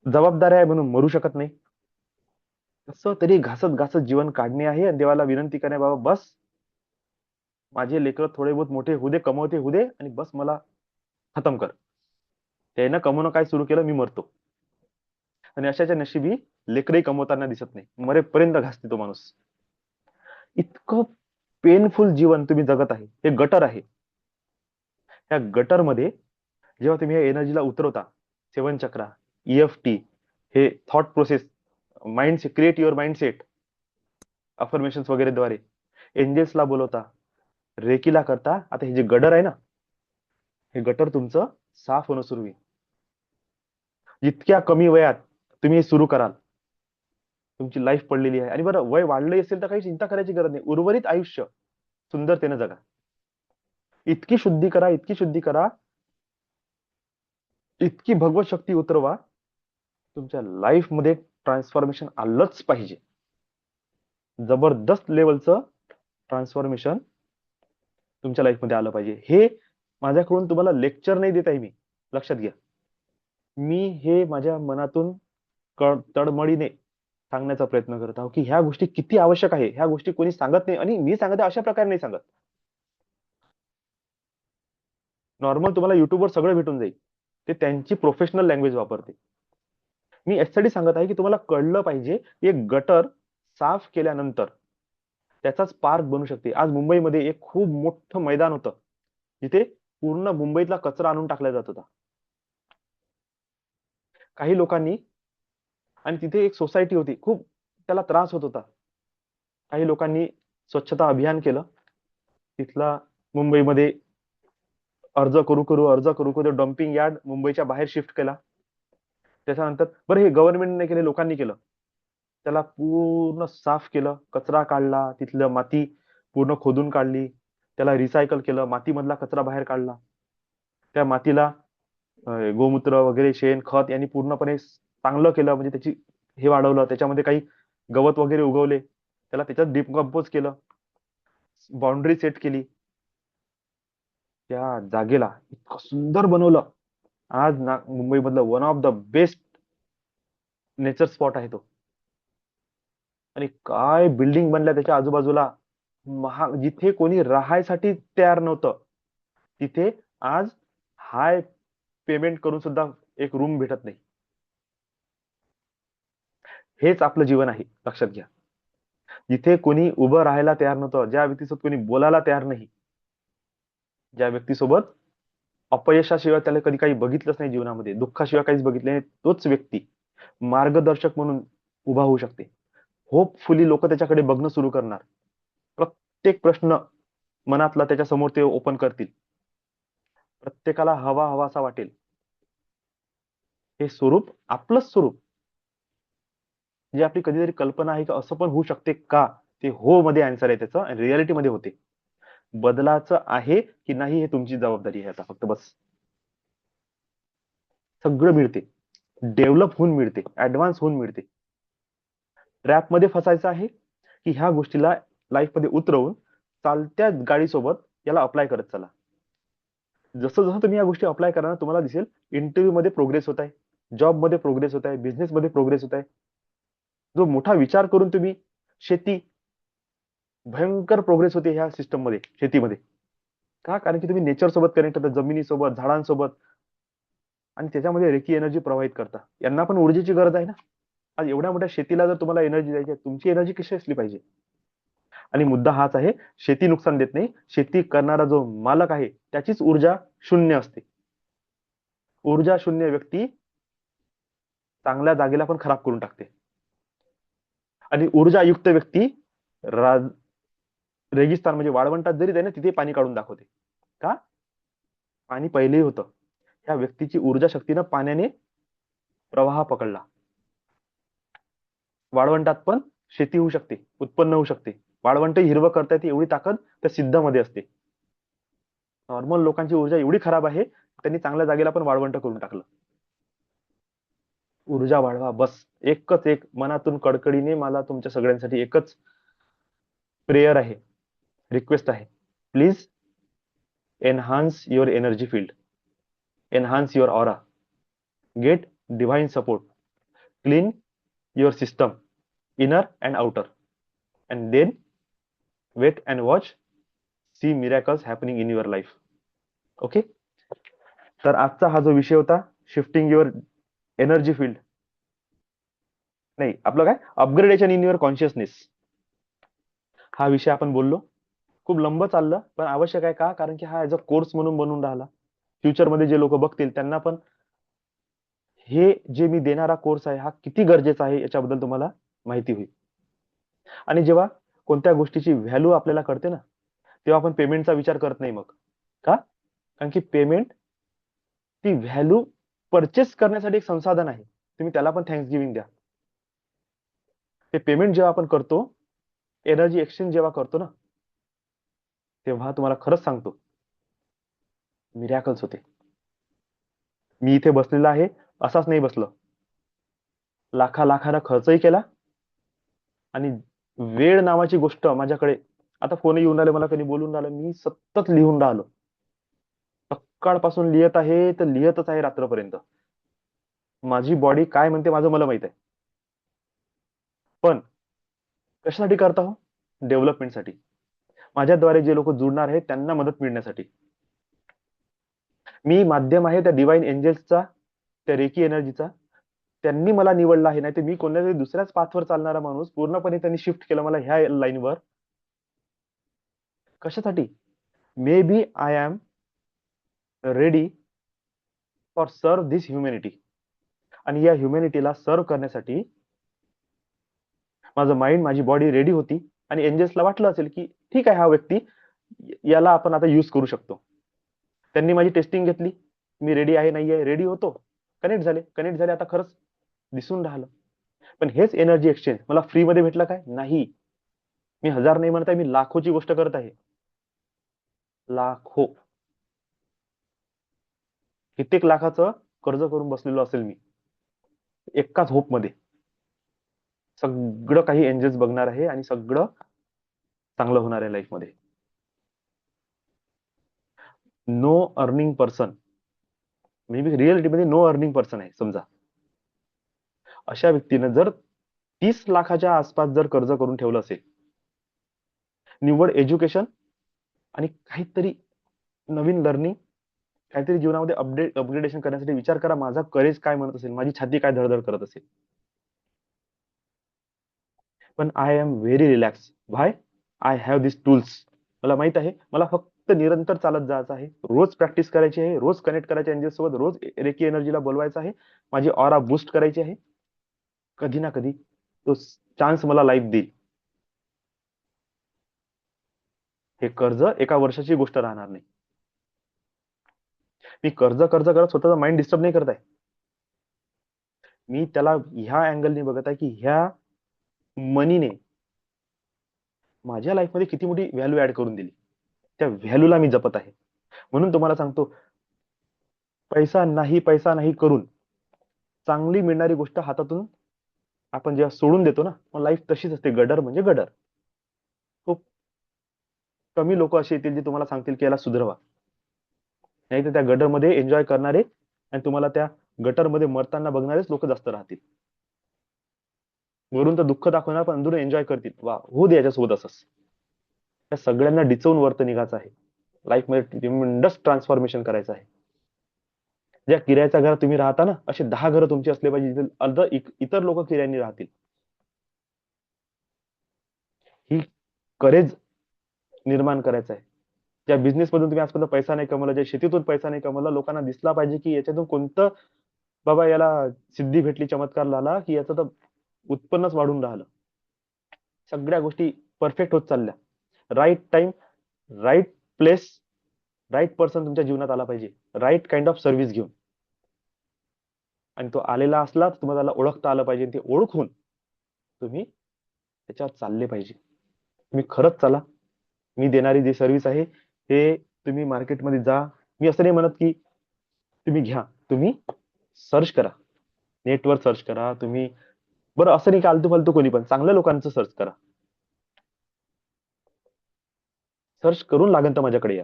जबाबदारी आहे म्हणून मरू शकत नाही. कसं तरी घासत घासत जीवन काढणे आहे आणि देवाला विनंती करणे, बाबा बस, माझे लेकर थोडे बहुत मोठे होऊ दे, कमवते होऊ दे, आणि बस मला खतम कर. त्यानं कमवणं काय सुरू केलं, मी मरतो. आणि अशाच्या नशिबी लेकरही कमवताना दिसत नाही, मरेपर्यंत घासते तो माणूस. इतकं पेनफुल जीवन तुम्ही जगत आहे, हे गटर आहे. त्या गटर मध्ये जेव्हा तुम्ही या एनर्जीला उतरवता, 7 चक्रा, EFT, हे thought process, mind create your mindset, affirmation वगैरे द्वारे एंजल्सला बोलवता, रेकीला करता, आता हे जे गटर आहे ना, हे गटर तुमचं साफ होणं सुरू होईल. जितक्या कमी वयात तुम्ही हे सुरू कराल, तुमची लाईफ पडलेली आहे. आणि बरं, वय वाढलं असेल तर काही चिंता करायची गरज नाही, उर्वरित आयुष्य सुंदरतेनं जगा. इतकी शुद्धी करा, इतकी शुद्धी करा, इतकी भगवत शक्ती उतरवा, तुमच्या लाईफ मध्ये ट्रान्सफॉर्मेशन आलंच पाहिजे. जबरदस्त लेवलचं ट्रान्सफॉर्मेशन तुमच्या लाईफ मध्ये आलं पाहिजे. हे माझ्याकडून तुम्हाला लेक्चर नाही देत आहे मी, लक्षात घ्या. मी हे माझ्या मनातून तडमडीने सांगण्याचा प्रयत्न करत आहोत की ह्या गोष्टी किती आवश्यक आहे. ह्या गोष्टी कोणी सांगत नाही, आणि मी सांगत अशा प्रकारे नाही सांगत. नॉर्मल तुम्हाला युट्यूबवर सगळं भेटून जाईल, ते त्यांची प्रोफेशनल लँग्वेज वापरते. मी यासाठी सांगत आहे की तुम्हाला कळलं पाहिजे, एक गटर साफ केल्यानंतर त्याचाच पार्क बनू शकते. आज मुंबईमध्ये एक खूप मोठं मैदान होतं, जिथे पूर्ण मुंबईतला कचरा आणून टाकला जात होता काही लोकांनी, आणि तिथे एक सोसायटी होती, खूप त्याला त्रास होत होता. काही लोकांनी स्वच्छता अभियान केलं तिथला. मुंबईमध्ये अर्ज करू करू डम्पिंग यार्ड मुंबईच्या बाहेर शिफ्ट केला. त्याच्यानंतर बरं, हे गव्हर्नमेंटने केले, लोकांनी केलं, त्याला पूर्ण साफ केलं, कचरा काढला, तिथलं माती पूर्ण खोदून काढली, त्याला रिसायकल केलं, मातीमधला कचरा बाहेर काढला, त्या मातीला गोमूत्र वगैरे, शेण, खत यांनी पूर्णपणे चांगलं केलं, म्हणजे त्याची हे वाढवलं, त्याच्यामध्ये काही गवत वगैरे उगवले, त्याला त्याच्यात डिकम्पोज केलं, बाउंड्री सेट केली, त्या जागेला इतकं सुंदर बनवलं. आज मुंबईमधलं one of the best nature spot आहे तो. आणि काय बिल्डिंग बनल्या त्याच्या आजूबाजूला, जिथे कोणी राहायसाठी तयार नव्हतं, तिथे आज हाय पेमेंट करून सुद्धा एक रूम भेटत नाही. हेच आपलं जीवन आहे, लक्षात घ्या. जिथे कोणी उभं राहायला तयार नव्हतं, ज्या व्यक्तीसोबत कोणी बोलायला तयार नाही, ज्या व्यक्तीसोबत अपयशाशिवाय त्याला कधी काही बघितलंच नाही जीवनामध्ये, दुःखाशिवाय काहीच बघितले नाही, तोच व्यक्ती मार्गदर्शक म्हणून उभा होऊ शकते. होपफुली लोक त्याच्याकडे बघणं सुरू करणार, प्रत्येक प्रश्न मनातला त्याच्या समोर ते ओपन करतील, प्रत्येकाला हवा हवासा वाटेल. हे स्वरूप आपलंच स्वरूप, जे आपली कधीतरी कल्पना आहे का असं पण होऊ शकते का, ते हो मध्ये आन्सर आहे त्याचं, आणि रियालिटी मध्ये होते. बदलाचं आहे की नाही हे तुमची जबाबदारी आहे आता फक्त, बस. सगळं मिळते, डेव्हलप होऊन मिळते, ऍडव्हान्स होऊन मिळते. ट्रॅप मध्ये फसायचं आहे की ह्या गोष्टीला लाईफ मध्ये उतरवून चालत्या गाडीसोबत याला अप्लाय करत चला. जसं जसं तुम्ही या गोष्टी अप्लाय करा ना, तुम्हाला दिसेल इंटरव्ह्यू मध्ये प्रोग्रेस होत आहे, जॉब मध्ये प्रोग्रेस होत आहे, बिझनेस मध्ये प्रोग्रेस होत आहे. जो मोठा विचार करून तुम्ही शेती, भयंकर प्रोग्रेस होते ह्या सिस्टम मध्ये, शेतीमध्ये. का? कारण की तुम्ही नेचर सोबत कनेक्ट होता, जमिनीसोबत, झाडांसोबत. आणि त्याच्यामध्ये रेकी एनर्जी प्रोव्हाइड करता. यांना पण ऊर्जेची गरज आहे ना. आज एवढ्या मोठ्या शेतीला जर तुम्हाला एनर्जी द्यायची आहे, तुमची एनर्जी कशी असली पाहिजे? आणि मुद्दा हाच आहे, शेती नुकसान देत नाही, शेती करणारा जो मालक आहे त्याचीच ऊर्जा शून्य असते. ऊर्जा शून्य व्यक्ती चांगल्या जागेला पण खराब करून टाकते. आणि ऊर्जायुक्त व्यक्ती रेगिस्तान म्हणजे वाळवंटात जरी जाईल ना, तिथे पाणी काढून दाखवते. का? पाणी पहिलेही होतं. ह्या व्यक्तीची ऊर्जा शक्तीनं पाण्याने प्रवाह पकडला. वाळवंटात पण शेती होऊ शकते, उत्पन्न होऊ शकते. वाळवंट हिरवं करता येते एवढी ताकद त्या सिद्धामध्ये असते. नॉर्मल लोकांची ऊर्जा एवढी खराब आहे, त्यांनी चांगल्या जागेला पण वाळवंट करून टाकलं. ऊर्जा वाढवा, बस. एकच एक मनातून कडकडीने मला तुमच्या सगळ्यांसाठी एकच प्रेयर आहे, रिक्वेस्ट आहे. Please enhance your energy field, enhance your aura, get divine support, clean your system, inner and outer, and then wait and watch, see miracles happening in your life. Okay. तर आजचा हा जो विषय होता, shifting your energy field, नाही आपलं काय, upgradation in your consciousness, हा विषय आपण बोललो. खूप लंब चाललं, पण आवश्यक आहे. का? कारण की हा ऍज अ कोर्स म्हणून बनवून राहिला. फ्युचरमध्ये जे लोक बघतील त्यांना पण हे जे मी देणारा कोर्स आहे हा किती गरजेचा आहे याच्याबद्दल तुम्हाला माहिती होईल. आणि जेव्हा कोणत्या गोष्टीची व्हॅल्यू आपल्याला कळते ना, तेव्हा आपण पेमेंटचा विचार करत नाही. मग का? कारण की पेमेंट ती व्हॅल्यू परचेस करण्यासाठी एक संसाधन आहे. तुम्ही त्याला पण थँक्स गिव्हिंग द्या. ते पेमेंट जेव्हा आपण करतो, एनर्जी एक्सचेंज जेव्हा करतो ना, तेव्हा तुम्हाला खरंच सांगतो, मिरॅकल्स होते. मी इथे बसलेला आहे, असाच नाही बसलो. लाखाला खर्चही केला, आणि वेळ नावाची गोष्ट माझ्याकडे, आता फोन येऊन राहिले मला, कधी बोलून राहिलं, मी सतत लिहून राहिलो. सकाळपासून लिहित आहे, तर लिहितच आहे रात्रपर्यंत. माझी बॉडी काय म्हणते माझं मला माहित आहे. पण कशासाठी करता हो? डेव्हलपमेंटसाठी. माझ्याद्वारे जे लोक जुडणार आहेत त्यांना मदत मिळण्यासाठी. मी माध्यम आहे त्या डिवाइन एंजल्सचा, त्या रेकी एनर्जीचा. त्यांनी मला निवडलं आहे, नाही तर मी कोणातरी दुसऱ्याच पाथवर चालणारा माणूस, पूर्णपणे त्यांनी शिफ्ट केलं मला ह्या लाईनवर. कशासाठी? Maybe I am ready for serve this humanity. आणि या ह्युमॅनिटीला सर्व करण्यासाठी माझं माइंड, माझी बॉडी रेडी होती. आणि एंजल्सला वाटलं असेल की ठीक आहे, हा व्यक्ती, याला आपण आता यूज करू शकतो. त्यांनी माझी टेस्टिंग घेतली, मी रेडी आहे नाही आहे, रेडी होतो, कनेक्ट झाले. आता खरंच दिसून राहिलं. पण हेच एनर्जी एक्सचेंज मला फ्री मध्ये भेटलं काय? नाही. मी हजार नाही म्हणत आहे, मी लाखोची गोष्ट करत आहे. लाखो, कित्येक लाखाचं कर्ज करून बसलेलो असेल मी एकाच होप मध्ये. सगळं काही एंजल्स बघणार आहे आणि सगळं चांगलं होणार आहे लाईफ मध्ये. No earning person, may be रिअलिटीमध्ये नो अर्निंग पर्सन आहे समजा. अशा व्यक्तीनं जर 30 लाखाच्या आसपास जर कर्ज करून ठेवलं असेल, निव्वळ एज्युकेशन आणि काहीतरी नवीन लर्निंग, काहीतरी जीवनामध्ये अपग्रेडेशन करण्यासाठी, विचार करा माझा करेज काय म्हणत असेल, माझी छाती काय धडधड करत असेल. पण I am very relax. Why? I have this tools. मला माहित आहे, मला फक्त निरंतर चालत जायचं आहे, रोज प्रॅक्टिस करायची आहे, रोज कनेक्ट करायचे एंजल्स सोबत, रोज रेकी एनर्जीला बोलवायचं आहे, माझी ऑरा बूस्ट करायची आहे. कधी ना कधी तो चान्स मला लाईफ देईल. हे कर्ज एका वर्षाची गोष्ट राहणार नाही. मी कर्ज करत स्वतःचा माइंड डिस्टर्ब नाही करत आहे. मी त्याला ह्या अँगलने बघत आहे की ह्या मनीने माझ्या लाईफमध्ये किती मोठी व्हॅल्यू ऍड करून दिली. त्या व्हॅल्यूला मी जपत आहे. म्हणून तुम्हाला सांगतो, पैसा नाही करून चांगली मिळणारी गोष्ट हातातून आपण जेव्हा सोडून देतो ना, मग लाईफ तशीच असते. गडर म्हणजे गडर. खूप कमी लोक असे येतील जे तुम्हाला सांगतील की याला सुधरवा. नाही तर त्या गटरमध्ये एन्जॉय करणारे आणि तुम्हाला त्या गटरमध्ये मरताना बघणारेच लोक जास्त राहतील. वरून तर दुःख दाखवणार, पण अंदरून एन्जॉय करतील. वा, होऊ दे याच्यासोबत असंच. त्या सगळ्यांना डिचवून वरत निघायचं आहे. लाईफ मध्ये ट्रिमेंडस ट्रान्सफॉर्मेशन करायचं आहे. ज्या किरायाच्या घरात तुम्ही राहता ना, असे 10 घरं तुमची असले पाहिजे जिथे इतर लोक किरायाने राहतील. ही करेज निर्माण करायचं आहे. ज्या बिझनेस मधून तुम्ही आजपर्यंत पैसा नाही कमवला, ज्या शेतीतून पैसा नाही कमवला, लोकांना दिसला पाहिजे की याच्यातून कोणतं बाबा याला सिद्धी भेटली, चमत्कार झाला, की याचं तर उत्पन्नच वाढून राहिलं. सगळ्या गोष्टी परफेक्ट होत चालल्या. Right time, right place, right person तुमच्या जीवनात आला पाहिजे, राईट काइंड ऑफ सर्व्हिस घेऊन. आणि तो आलेला असला तर तुम्हाला त्याला ओळखता आलं पाहिजे. ते ओळखून तुम्ही त्याच्यावर चालले पाहिजे. तुम्ही खरंच चाला. मी देणारी जी सर्व्हिस आहे ते तुम्ही मार्केटमध्ये जा. मी असं नाही म्हणत की तुम्ही घ्या, तुम्ही सर्च करा, नेटवर सर्च करा तुम्ही. बरं, असं नाही की आलतू फालतू कोणी पण, चांगल्या लोकांचं सर्च करा. सर्च करून लागेल तर माझ्याकडे या.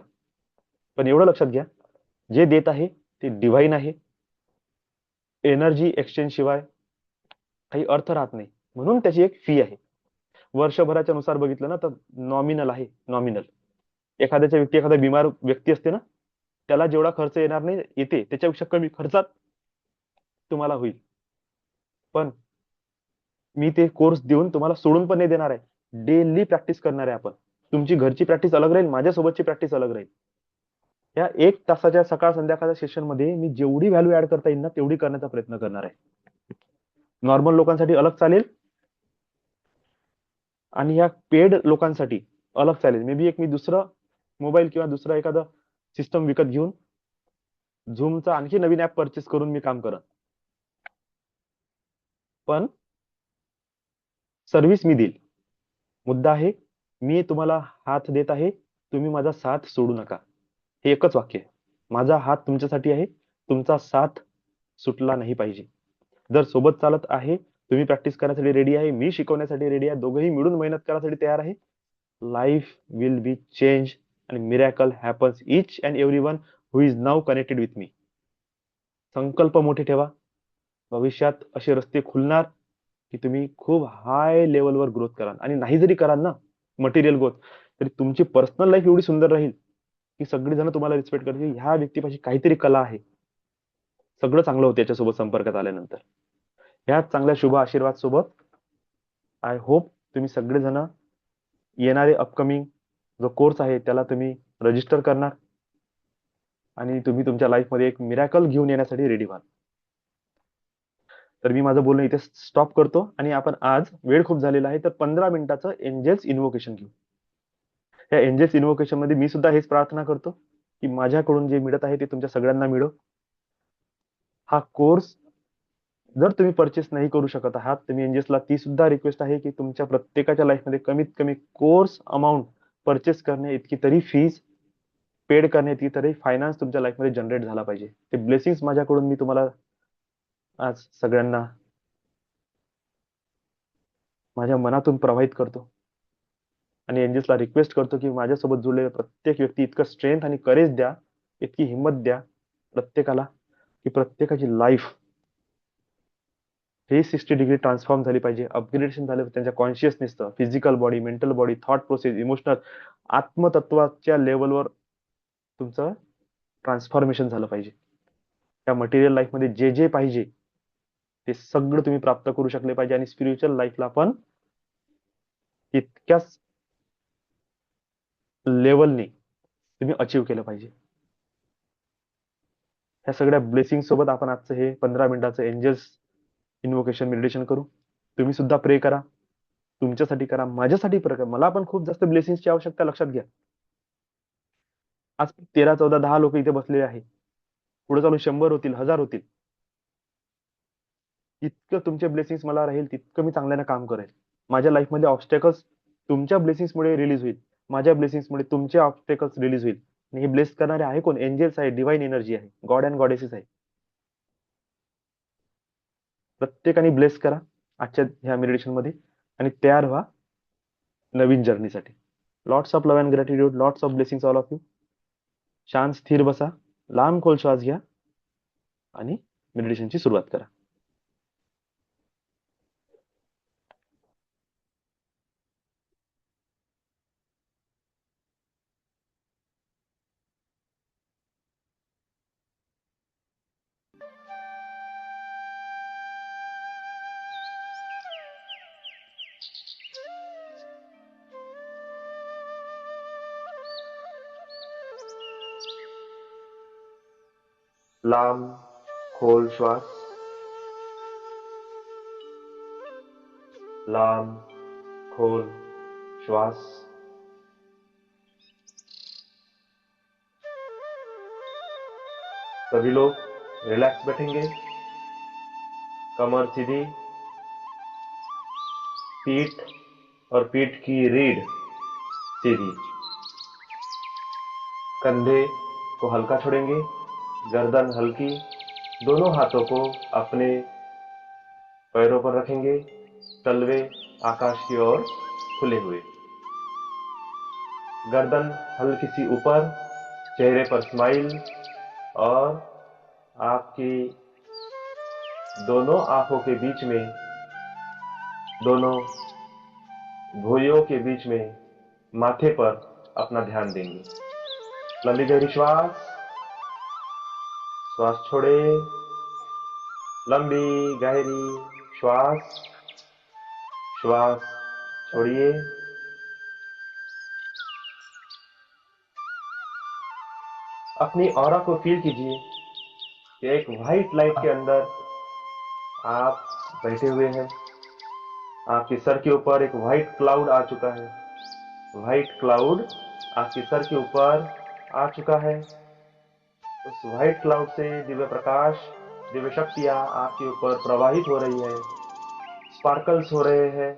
पण एवढं लक्षात घ्या, जे देत आहे ते डिव्हाइन आहे. एनर्जी एक्सचेंज शिवाय काही अर्थ राहत नाही, म्हणून त्याची एक फी आहे. वर्षभराच्या नुसार बघितलं ना तर नॉमिनल आहे, नॉमिनल. एखादा बिमार व्यक्ती असते ना, त्याला जेवढा खर्च येणार नाही येते त्याच्यापेक्षा कमी खर्चात तुम्हाला होईल. पण मी ते कोर्स देऊन तुम्हाला सोडून पण नाही देणार आहे. डेली प्रॅक्टिस करणार आहे आपण. तुमची घरची प्रॅक्टिस अलग राहील, माझ्यासोबतची प्रॅक्टिस अलग राहील. या 1 तासाच्या सकाळ संध्याकाळच्या सेशन मध्ये मी जेवढी व्हॅल्यू ऍड करता येईल ना तेवढी करण्याचा प्रयत्न करणार आहे. नॉर्मल लोकांसाठी अलग चालेल आणि या पेड लोकांसाठी अलग चालेल. मे बी मी दुसरं मोबाईल किंवा दुसरं एखादं सिस्टम विकत घेऊन झूमचा आणखी नवीन ऍप परचेस करून मी काम करत. पण सर्व्हिस मी देईल. मुद्दा आहे, मी तुम्हाला हात देत आहे, तुम्ही माझा साथ सोडू नका. हे एकच वाक्य आहे. माझा हात तुमच्यासाठी आहे, तुमचा साथ सुटला नाही पाहिजे. जर सोबत चालत आहे, तुम्ही प्रॅक्टिस करण्यासाठी रेडी आहे, मी शिकवण्यासाठी रेडी आहे, दोघंही मिळून मेहनत करण्यासाठी तयार आहे, लाईफ विल बी चेंज आणि miracle happens each and every one who is now connected with me. संकल्प मोठे ठेवा. भविष्यात असे रस्ते खुलणार की तुम्ही खूप हाय लेवलवर ग्रोथ कराल. आणि नाही जरी कराल ना मटेरियल ग्रोथ, तरी तुमची पर्सनल लाईफ एवढी सुंदर राहील की सगळेजण तुम्हाला रिस्पेक्ट करतील. ह्या व्यक्तीपाशी काहीतरी कला आहे, सगळं चांगलं होतं याच्यासोबत संपर्कात आल्यानंतर. ह्या चांगल्या शुभ आशीर्वाद सोबत आय होप तुम्ही सगळेजण येणारे अपकमिंग जो कोर्स आहे त्याला तुम्ही रजिस्टर करणार आणि तुम्ही तुमच्या लाईफमध्ये एक मिरॅकल घेऊन येण्यासाठी रेडी व्हाल. तर मी माझं बोलणं इथे स्टॉप करतो आणि आपण आज वेळ खूप झालेला आहे तर 15 मिनिटाचं एंजेल्स इन्व्होकेशन घेऊ. या एंजेल्स इन्व्होकेशन मध्ये मी सुद्धा हेच प्रार्थना करतो की माझ्याकडून जे मिळत आहे ते तुमच्या सगळ्यांना मिळो. हा कोर्स जर तुम्ही परचेस नाही करू शकत आहात, तुम्ही एंजेल्सला ती सुद्धा रिक्वेस्ट आहे की तुमच्या प्रत्येकाच्या लाईफमध्ये कमीत कमी कोर्स अमाऊंट परचेस करणे इतकी तरी फीज पेड करणे, इतकी तरी फायनान्स तुमच्या लाईफमध्ये जनरेट झाला पाहिजे. ते ब्लेसिंग्स माझ्याकडून मी तुम्हाला आज सगळ्यांना माझ्या मनातून प्रवाहित करतो आणि एंजेल्सला रिक्वेस्ट करतो की माझ्यासोबत जुळलेल्या प्रत्येक व्यक्ती इतकं स्ट्रेंथ आणि करेज द्या, इतकी हिंमत द्या प्रत्येकाला की प्रत्येकाची लाईफ 360 डिग्री ट्रान्सफॉर्म झाली पाहिजे, अपग्रेडेशन झालं त्यांच्या कॉन्शियसनेसचं, physical body, mental body, thought process, emotional, आत्मतत्वाच्या लेवलवर तुमचं ट्रान्सफॉर्मेशन झालं पाहिजे. त्या मटेरियल लाईफमध्ये जे जे पाहिजे ते सगळं तुम्ही प्राप्त करू शकले पाहिजे आणि स्पिरिच्युअल लाईफला पण तितक्याच लेवलने तुम्ही अचीव केलं पाहिजे. ह्या सगळ्या ब्लेसिंग सोबत आपण आजचं हे 15 मिनिटाचं एंजल्स इन्व्होकेशन मेडिटेशन करू. तुम्ही सुद्धा प्रे करा, तुमच्यासाठी करा, माझ्यासाठी प्रे करा. मला पण खूप जास्त ब्लेसिंगची आवश्यकता. लक्षात घ्या, आज 13, 14, 10 लोक इथे बसलेले आहे, पुढे चालून 100 होतील, 1000 होतील. इतकं तुमचे ब्लेसिंग्स मला राहील तितकं मी चांगल्याने काम करेल. माझ्या लाईफमध्ये ऑब्स्टेकल्स तुमच्या ब्लेसिंग्समुळे रिलीज होईल, माझ्या ब्लेसिंग्समुळे तुमचे ऑब्स्टेकल्स रिलीज होईल. आणि हे ब्लेस करणारे आहे कोण? एंजल्स आहे, डिव्हाइन एनर्जी आहे, गॉड अँड गॉडेसेस आहे. प्रत्येकाने ब्लेस करा आजच्या ह्या मेडिटेशन मध्ये आणि तयार व्हा नवीन जर्नीसाठी. Lots of love and gratitude, lots of blessings all of you. शांत स्थिर बसा, लांब खोल श्वास घ्या आणि मेडिटेशनची सुरुवात करा. लांब खोल श्वास, लांब खोल श्वास। सभी लोग रिलैक्स बैठेंगे, कमर सीधी, पीठ और पीठ की रीढ़ सीधी, कंधे को हल्का छोड़ेंगे, गर्दन हल्की, दोनों हाथों को अपने पैरों पर रखेंगे, तलवे आकाश की ओर खुले हुए, गर्दन हल्की सी ऊपर, चेहरे पर स्माइल और आपकी दोनों आंखों के बीच में, दोनों भुजों के बीच में माथे पर अपना ध्यान देंगे। लंबी गहरी श्वास, श्वास छोड़े, लंबी गहरी श्वास, श्वास छोड़िए। अपनी ऑरा को फील कीजिए कि एक व्हाइट लाइट के अंदर आप बैठे हुए हैं। आपके सर के ऊपर एक व्हाइट क्लाउड आ चुका है, व्हाइट क्लाउड आपके सर के ऊपर आ चुका है। उस व्हाइट क्लाउड से दिव्य प्रकाश, दिव्य शक्तियां आपके ऊपर प्रवाहित हो रही है, स्पार्कल्स हो रहे हैं,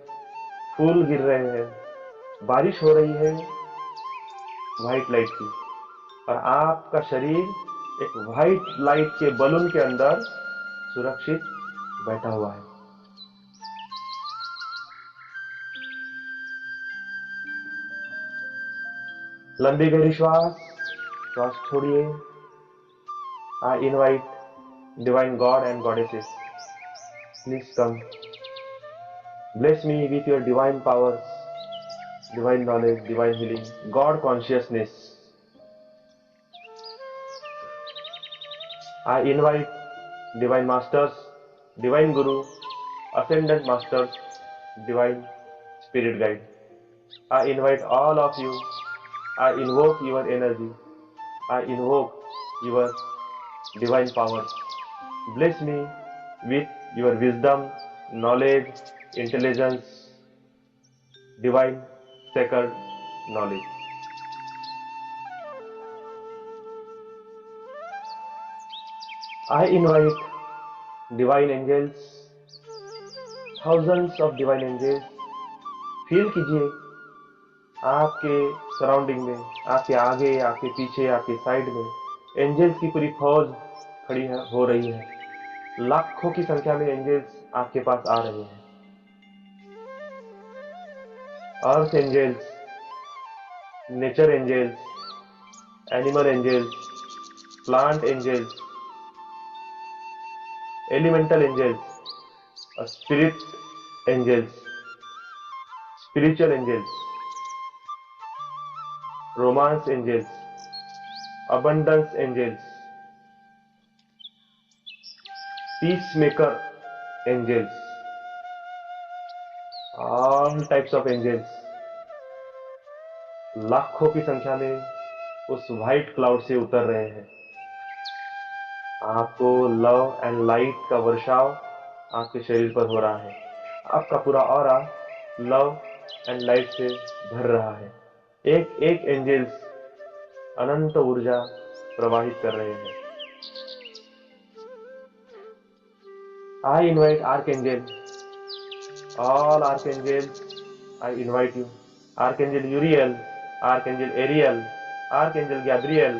फूल गिर रहे हैं, बारिश हो रही है व्हाइट लाइट की, और आपका शरीर एक व्हाइट लाइट के बलून के अंदर सुरक्षित बैठा हुआ है। लंबी गहरी श्वास, श्वास छोड़िए। I invite divine God and goddesses, please come, bless me with your divine powers, divine knowledge, divine healing, God consciousness. I invite divine masters, divine guru, ascendant masters, divine spirit guide. I invite all of you. I invoke your energy. I invoke your divine powers. Bless me with your wisdom, knowledge, intelligence, divine sacred knowledge. I invite divine angels, thousands of divine angels. Feel कीजिए आपके surrounding में, आपके आगे, आपके पीछे, आपके side में angels की पूरी फौज खड़ी हो रही है। लाखों की संख्या में एंजल्स आपके पास आ रहे हैं। Earth angels, nature angels, animal angels, plant angels, elemental angels, spirit angels, spiritual angels, romance angels, abundance angels, peacemaker angels, all types of angels लाखों की संख्या में उस व्हाइट क्लाउड से उतर रहे हैं। आपको लव एंड लाइट का वर्षाव आपके शरीर पर हो रहा है। आपका पूरा ऑरा लव एंड लाइट से भर रहा है। एक एक एंजल्स अनंत ऊर्जा प्रवाहित कर रहे हैं। I invite Archangel, all Archangels, I invite you. Archangel Uriel, Archangel Ariel, Archangel Gabriel,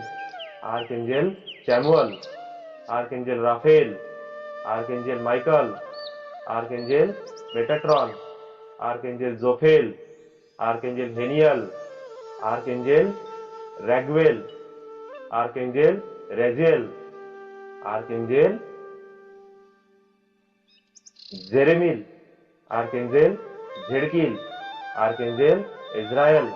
Archangel Samuel, Archangel Raphael, Archangel Michael, Archangel Metatron, Archangel Zophael, Archangel Heniel, Archangel Raguel, Archangel Raziel, Archangel Jeremiel, Archangel Zedkiel, Archangel Israel,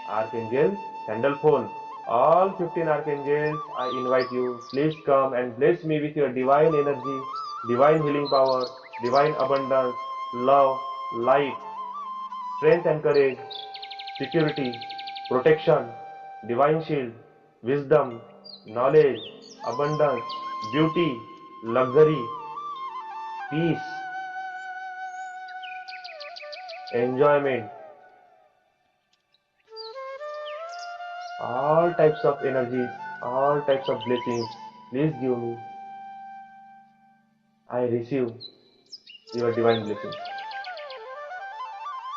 Archangel Sandalphon, all 15 archangels, I invite you, please come and bless me with your divine energy, divine healing power, divine abundance, love, light, strength and courage, security, protection, divine shield, wisdom, knowledge, abundance, beauty, luxury, peace, enjoyment, all types of energies, all types of blessings. Please give me. I receive your divine blessings.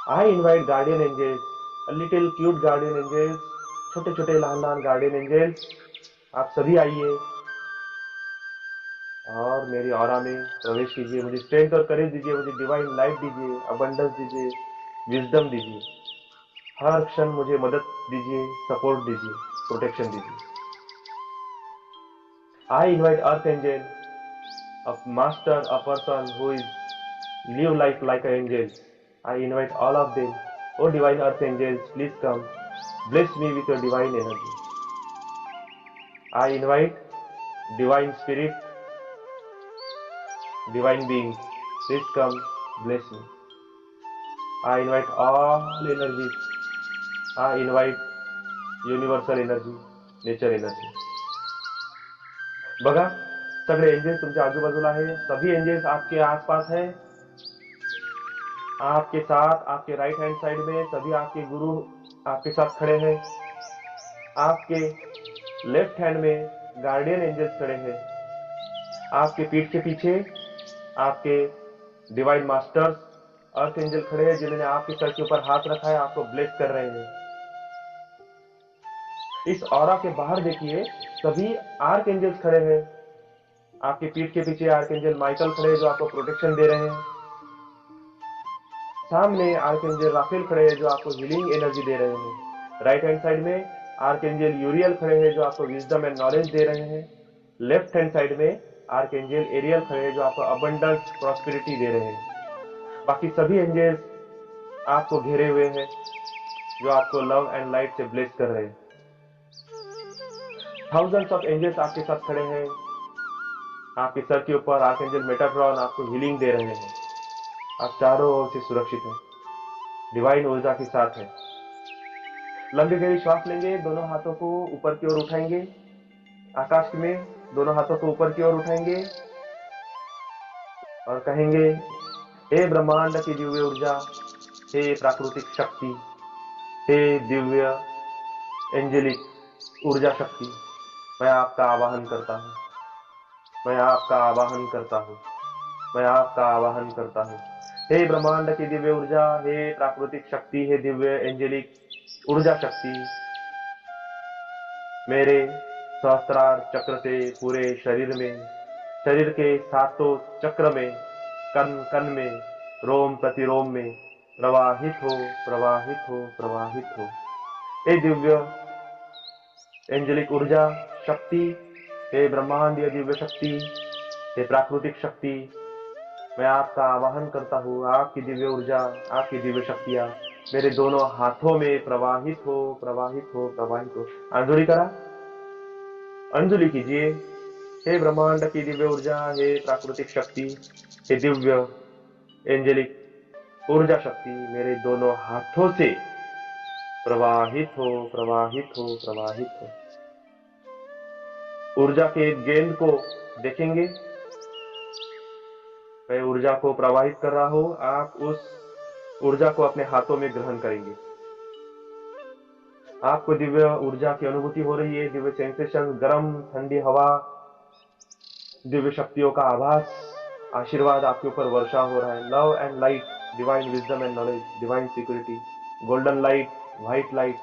I invite guardian angels, a little cute guardian angels, छोटे छोटे लहान लहान guardian angels, आप सभी आइए और मेरी aura में प्रवेश कीजिए। मुझे स्ट्रेंथ और करेज दीजिए, मुझे डिवाइन लाइट दीजिए, अबंडेंस दीजिए, विजडम दीजिए। हर क्षण मुझे मदद दीजिए, सपोर्ट दीजिए, प्रोटेक्शन दीजिए। आई इन्वाइट अर्थ angel, a master, a person who is live life like an angel. I invite all of them. Oh divine earth angels, please come. Bless me with your divine energy. I invite divine spirit, divine beings. Please come, bless me. I invite all energies. I invite universal energy, nature energy. बघा, सगळे angels तुमच्या आजूबाजूला आहे, सभी angels आपके आसपास है, आपके साथ, आपके राइट हैंड साइड में सभी आपके गुरु आपके साथ खड़े हैं। आपके लेफ्ट हैंड में गार्डियन एंजल्स खड़े हैं। आपके पीठ के पीछे आपके डिवाइन मास्टर्स अर्थ एंजल खड़े हैं, जिन्होंने आपके सर के ऊपर हाथ रखा है, आपको ब्लेस कर रहे हैं। इस ऑरा के बाहर देखिए, सभी आर्क एंजल्स खड़े हैं। आपके पीठ के पीछे आर्क एंजल माइकल खड़े हैं, जो आपको प्रोटेक्शन दे रहे हैं। सामने आर्क एंजल राफेल खड़े हैं, जो आपको हीलिंग एनर्जी दे रहे हैं। राइट हैंड साइड में आर्क एंजल यूरियल खड़े हैं, जो आपको विजडम एंड नॉलेज दे रहे हैं। लेफ्ट हैंड साइड में आर्क एंजल एरियल खड़े हैं, जो आपको अबंडेंस प्रॉस्पेरिटी दे रहे हैं। बाकी सभी एंजल्स आपको घेरे हुए हैं, जो आपको लव एंड लाइट से ब्लेस कर रहे हैं। थाउजेंड्स ऑफ एंजल्स आपके साथ खड़े हैं। आपके सर के ऊपर आर्क एंजल मेटाट्रॉन आपको हीलिंग दे रहे हैं। आप चारों ओर से सुरक्षित हैं, डिवाइन ऊर्जा के साथ है। लंबी गहरी श्वास लेंगे, दोनों हाथों को ऊपर की ओर उठाएंगे, आकाश में दोनों हाथों को ऊपर की ओर उठाएंगे और कहेंगे, हे ब्रह्मांड की दिव्य ऊर्जा, हे प्राकृतिक शक्ति, हे दिव्य एंजेलिक ऊर्जा शक्ति, मैं आपका आवाहन करता हूँ, मैं आपका आवाहन करता हूँ, मैं आपका आवाहन करता हूँ। हे ब्रह्मांड की दिव्य ऊर्जा, हे प्राकृतिक शक्ति, हे दिव्य एंजेलिक ऊर्जा शक्ति, मेरे सहस्त्रार चक्र से पूरे शरीर में, शरीर के सातों चक्र में, कण कण में, रोम प्रतिरोम में प्रवाहित हो, प्रवाहित हो, प्रवाहित हो। हे दिव्य एंजेलिक ऊर्जा शक्ति, हे ब्रह्मांडीय दिव्य शक्ति, हे प्राकृतिक शक्ति, मैं आपका आवाहन करता हूँ। आपकी दिव्य ऊर्जा, आपकी दिव्य शक्तियां मेरे दोनों हाथों में प्रवाहित हो, प्रवाहित हो, प्रवाहित हो। अंजुलि करा, अंजुलि कीजिए। हे ब्रह्मांड की दिव्य ऊर्जा, हे प्राकृतिक शक्ति, हे दिव्य एंजेलिक ऊर्जा शक्ति मेरे दोनों हाथों से प्रवाहित हो, प्रवाहित हो, प्रवाहित हो। ऊर्जा के गेंद को देखेंगे, मैं ऊर्जा को प्रवाहित कर रहा हूं, आप उस ऊर्जा को अपने हाथों में ग्रहण करेंगे। आपको दिव्य ऊर्जा की अनुभूति हो रही है, दिव्य सेंसेशन, गर्म ठंडी हवा, दिव्य शक्तियों का आभास, आशीर्वाद आपके ऊपर वर्षा हो रहा है। Love and light, divine wisdom and knowledge, divine security, golden light, white light,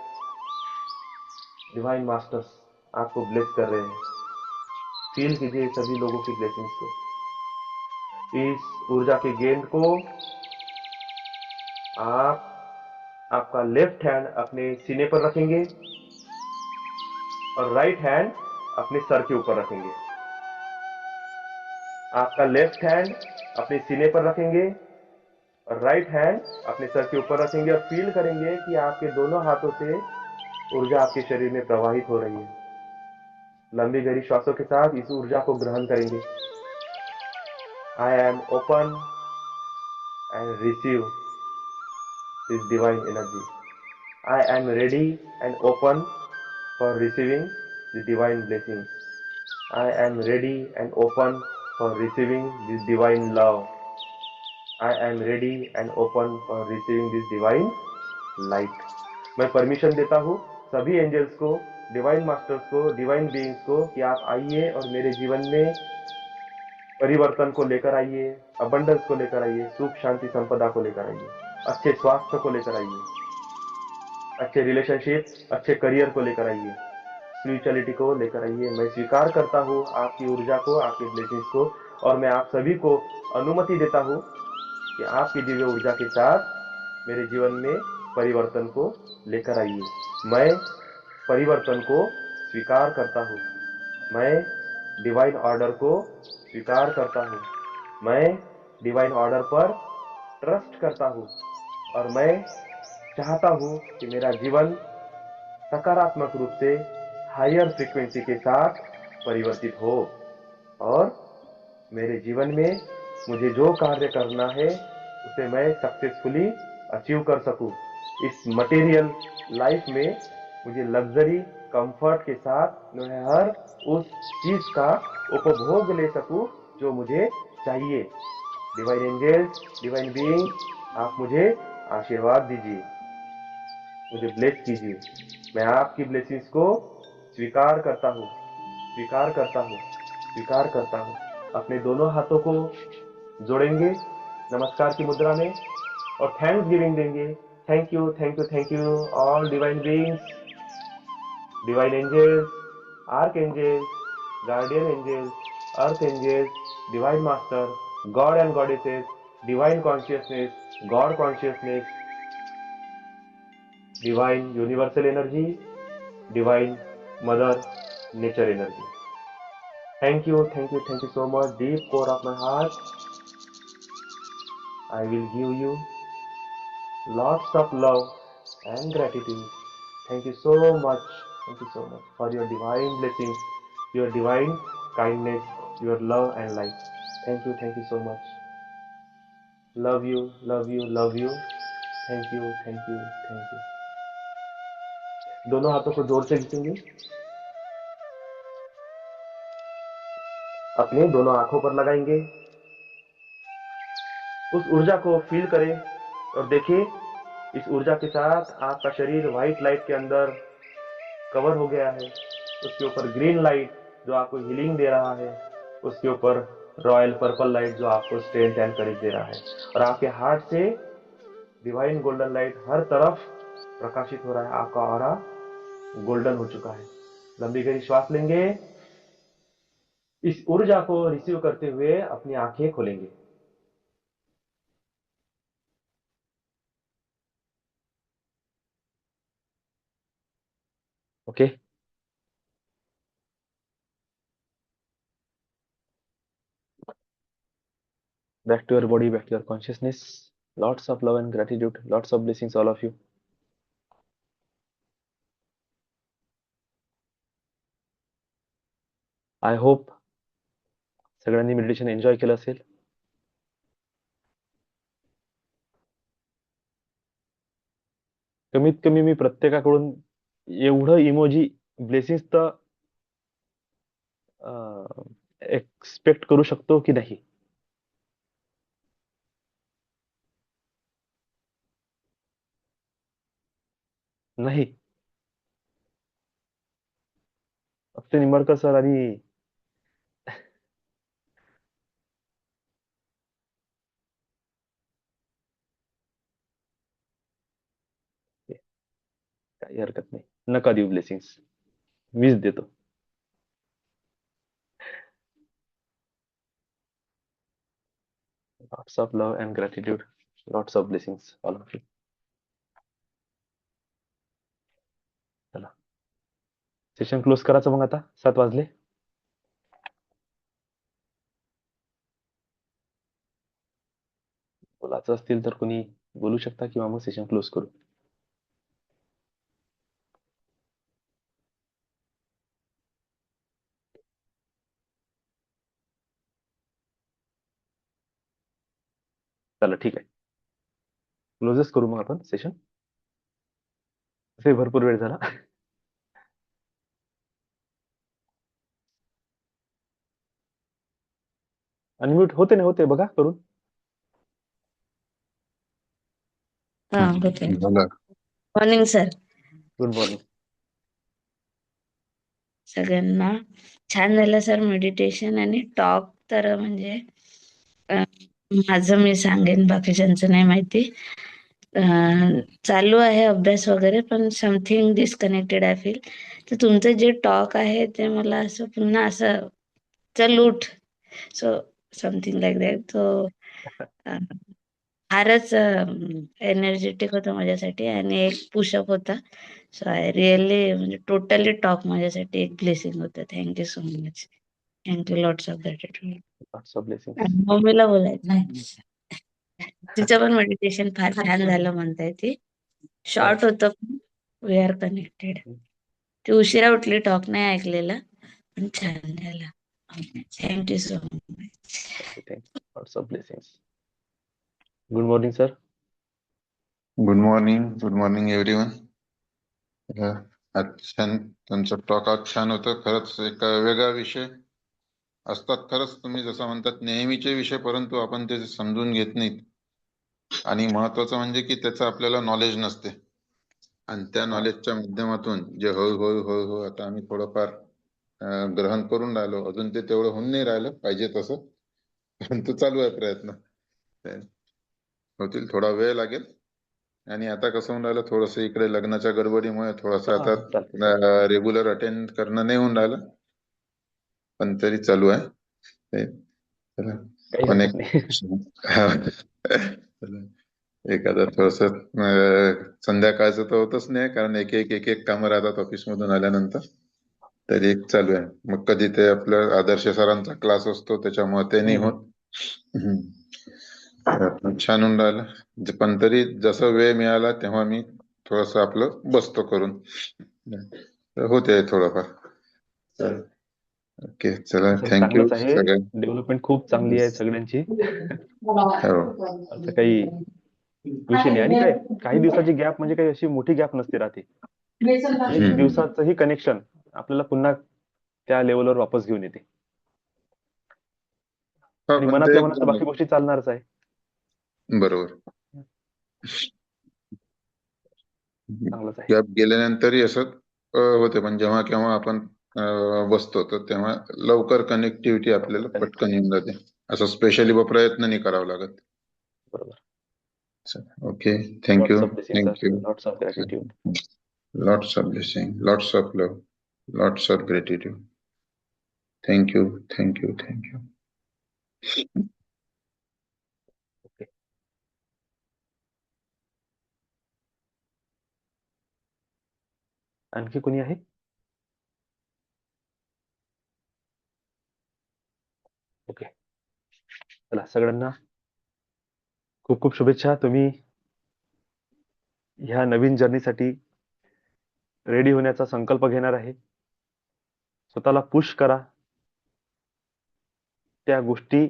divine masters आपको ब्लेस कर रहे हैं। फील कीजिए सभी लोगों की ब्लेसिंग्स को। इस ऊर्जा के गेंद को आप आपका लेफ्ट हैंड अपने सीने पर रखेंगे और राइट हैंड अपने सर के ऊपर रखेंगे। आपका लेफ्ट हैंड अपने सीने पर रखेंगे और राइट हैंड अपने सर के ऊपर रखेंगे और फील करेंगे कि आपके दोनों हाथों से ऊर्जा आपके शरीर में प्रवाहित हो रही है। लंबी गहरी श्वासों के साथ इस ऊर्जा को ग्रहण करेंगे। I am open end receive this divine energy. I am ready and open for receiving the divine blessings. I am ready and open for receiving this divine love. I am ready and open for receiving this divine light. मैं permission देता हूँ सभी angels को, divine masters को, divine beings को कि आप आइए और मेरे जीवन में परिवर्तन को लेकर आइए, अबंडेंस को लेकर आइए, सुख शांति संपदा को लेकर आइए, अच्छे स्वास्थ्य को लेकर आइए, अच्छे रिलेशनशिप, अच्छे करियर को लेकर आइए, स्पिरिचुअलिटी को लेकर आइए। मैं स्वीकार करता हूँ आपकी ऊर्जा को, आपकी ब्लेसिंग्स को, और मैं आप सभी को अनुमति देता हूँ कि आपकी दिव्य ऊर्जा के साथ मेरे जीवन में परिवर्तन को लेकर आइए। मैं परिवर्तन को स्वीकार करता हूँ। मैं डिवाइन ऑर्डर को स्वीकार करता हूँ। मैं डिवाइन ऑर्डर पर ट्रस्ट करता हूँ और मैं चाहता हूँ कि मेरा जीवन सकारात्मक रूप से हायर फ्रीक्वेंसी के साथ परिवर्तित हो और मेरे जीवन में मुझे जो कार्य करना है उसे मैं सक्सेसफुली अचीव कर सकूं। इस मटेरियल लाइफ में मुझे लग्जरी कंफर्ट के साथ मैं हर उस चीज का उपभोग ले सकूं जो मुझे चाहिए। डिवाइन एंजल्स, डिवाइन बीइंग, आप मुझे आशीर्वाद दीजिए, मुझे ब्लेस कीजिए। मैं आपकी ब्लेसिंग्स को स्वीकार करता हूँ, स्वीकार करता हूँ, स्वीकार करता हूँ। अपने दोनों हाथों को जोड़ेंगे नमस्कार की मुद्रा में और थैंक्स गिविंग देंगे। Thank you, thank you, thank you all divine beings, divine angels, archangels, guardian angels, earth angels, divine master, god and goddesses, divine consciousness, god consciousness, divine universal energy, divine mother nature energy. Thank you, thank you, thank you so much. Deep core of my heart, I will give you lots of love and gratitude. Thank you so much, thank you so much for your divine blessings, your divine kindness, your love and light. Thank you so much. Love you, love you, love you. Thank you, thank you, thank you. दोनों हाथों को जोर से खींचेंगे, अपने दोनों आंखों पर लगाएंगे, उस ऊर्जा को फील करें और देखिए इस ऊर्जा के साथ आपका शरीर व्हाइट लाइट के अंदर कवर हो गया है। उसके ऊपर ग्रीन लाइट जो आपको हीलिंग दे रहा है, उसके ऊपर रॉयल पर्पल लाइट जो आपको स्ट्रेंथ एंड करेज दे रहा है, और आपके हार्ट से डिवाइन गोल्डन लाइट हर तरफ प्रकाशित हो रहा है। आपका ऑरा गोल्डन हो चुका है। लंबी गहरी श्वास लेंगे, इस ऊर्जा को रिसीव करते हुए अपनी आंखें खोलेंगे। Okay, back to your body, back to your consciousness. Lots of love and gratitude, lots of blessings, all of you. I hope सगळ्यांनी मेडिटेशन एन्जॉय केलं असेल. कमीत कमी मी प्रत्येकाकडून एवढं इमोजी ब्लेसिंग्स तर एक्सपेक्ट करू शकतो की नाही. नाही, फक्त निंबाळकर सर आणि काही हरकत नाही. नका देऊ ब्लेसिंग्स, मीच देतो. Lots of love and gratitude, lots of blessings all of you. चला सेशन क्लोज करायचं मग. आता 7 वाजले. बोलायचं असतील तर कोणी बोलू शकता किंवा मग सेशन क्लोज करू. चला ठीक आहे, क्लोजच करू मग आपण सेशन. भरपूर वेळ झाला. अनम्यूट होते ना, होते बघा करून. हा होते. झालं. Morning sir. Good morning. सगळ्यांना छान झालं सर मेडिटेशन आणि टॉक. तर म्हणजे माझं मी सांगेन, बाकीच्यांचं नाही माहिती. चालू आहे अभ्यास वगैरे, पण समथिंग डिस्कनेक्टेड आय फील. तर तुमचं जे टॉक आहे ते मला असं पुन्हा असं चल उठ, सो समथिंग लाईक दॅट. तो फारच एनर्जेटिक होतं माझ्यासाठी आणि एक पुशअप होता. सो आय रिअली म्हणजे टोटली टॉक माझ्यासाठी एक ब्लेसिंग होतं. Thank you so much. Thank you, lots of gratitude. Lots of blessings. मम्मीला बोलायचं, तिचं पण मेडिटेशन फार छान झालं म्हणताय ती. शॉर्ट होतं पण वी आर कनेक्टेड. ती उशिरा उठली, टॉक नाही ऐकलेला, पण छान झालं. Thank you so much. Lots of blessings. Good morning sir. Good morning everyone. आज छान तुमचं टॉक आज छान होतं. खरंच एक वेगळा विषय असतात. खरंच तुम्ही जसं म्हणतात नेहमीचे विषय, परंतु आपण ते समजून घेत नाहीत. आणि महत्वाचं म्हणजे की त्याचं आपल्याला नॉलेज नसते. आणि त्या नॉलेजच्या माध्यमातून जे हळूहळू आता आम्ही थोडंफार ग्रहण करून राहिलो. अजून ते तेवढं होऊन नाही राहिलं पाहिजे तसं, परंतु चालू आहे प्रयत्न. होतील, थोडा वेळ लागेल. आणि आता कसं होऊन राहिलं, थोडस इकडे लग्नाच्या गडबडीमुळे थोडंसं आता चालतंय. रेग्युलर अटेंड करणं नाही होऊन राहिलं, पण तरी चालू आहे ते. चला, काही पण हरकत एक नाही. चला, एखादा थोडस संध्याकाळचं तर होतच नाही, कारण एक एक कामं राहतात ऑफिसमधून आल्यानंतर. तरी एक चालू आहे. मग कधी ते आपलं आदर्श सरांचा क्लास असतो, त्याच्यामुळे ते नाही होत. छान होऊन राहिलं. पण तरी जसं वेळ मिळाला तेव्हा मी थोडस आपलं बसतो करून, तर होते थोडंफार. ओके, चला, थँक्यू चांगलंच आहे. सगळ्या. डेव्हलपमेंट खूप चांगली आहे सगळ्यांची. हो. असं काही विषय नाही. आणि काय, काही दिवसाची गॅप म्हणजे काही अशी मोठी गॅप नसते राहते. एक दिवसाचंही कनेक्शन आपल्याला पुन्हा त्या लेवलवर वापस घेऊन येते. हा, आणि पण ते मनातल्या मनात तर बाकी गोष्टी चालणारच आहे. बरोबर. चांगलंच आहे. गॅप गेल्यानंतरही असं होते, पण जेव्हा केव्हा आपण बसतो तर तेव्हा लवकर कनेक्टिव्हिटी आपल्याला पटकन येऊन जाते. असं स्पेशली प्रयत्न नाही करावा लागत. बरोबर. Okay, thank you. Lots of blessing sir. Thank you. Lots of gratitude. Lots of blessing, lots of love, lots of gratitude. Thank you, thank you, thank you. Okay. आणखी कोणी आहे? ओके, चला, सगळ्यांना खूप खूप शुभेच्छा. तुम्ही ह्या नवीन जर्नीसाठी रेडी होण्याचा संकल्प घेणार आहे. स्वतःला पुश करा. त्या गोष्टी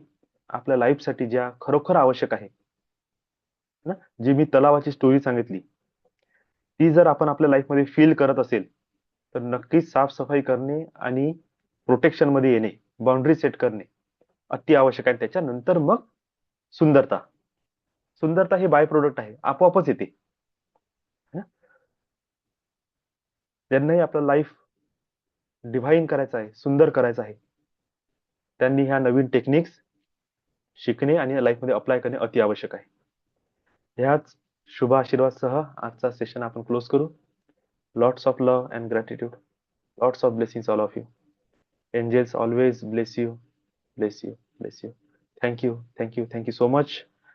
आपल्या लाईफसाठी ज्या खरोखर आवश्यक आहे ना, जी मी तलावाची स्टोरी सांगितली, ती जर आपण आपल्या लाईफमध्ये फील करत असेल तर नक्कीच साफसफाई करणे आणि प्रोटेक्शन मध्ये येणे, बाउंड्री सेट करणे अति आवश्यक आहे. त्याच्यानंतर मग सुंदरता. सुंदरता हे बाय प्रोडक्ट आहे, आपोआपच येते. ज्यांनाही आपलं लाईफ डिव्हाइन करायचं आहे, सुंदर करायचं आहे, त्यांनी ह्या नवीन टेक्निक्स शिकणे आणि लाईफमध्ये अप्लाय करणे अति आवश्यक आहे. ह्याच शुभ आशीर्वादसह आजचा सेशन आपण क्लोज करू. Lots of love and gratitude. Lots of blessings all of you. Angels always bless you, bless you, bless you. Thank you, thank you, thank you so much.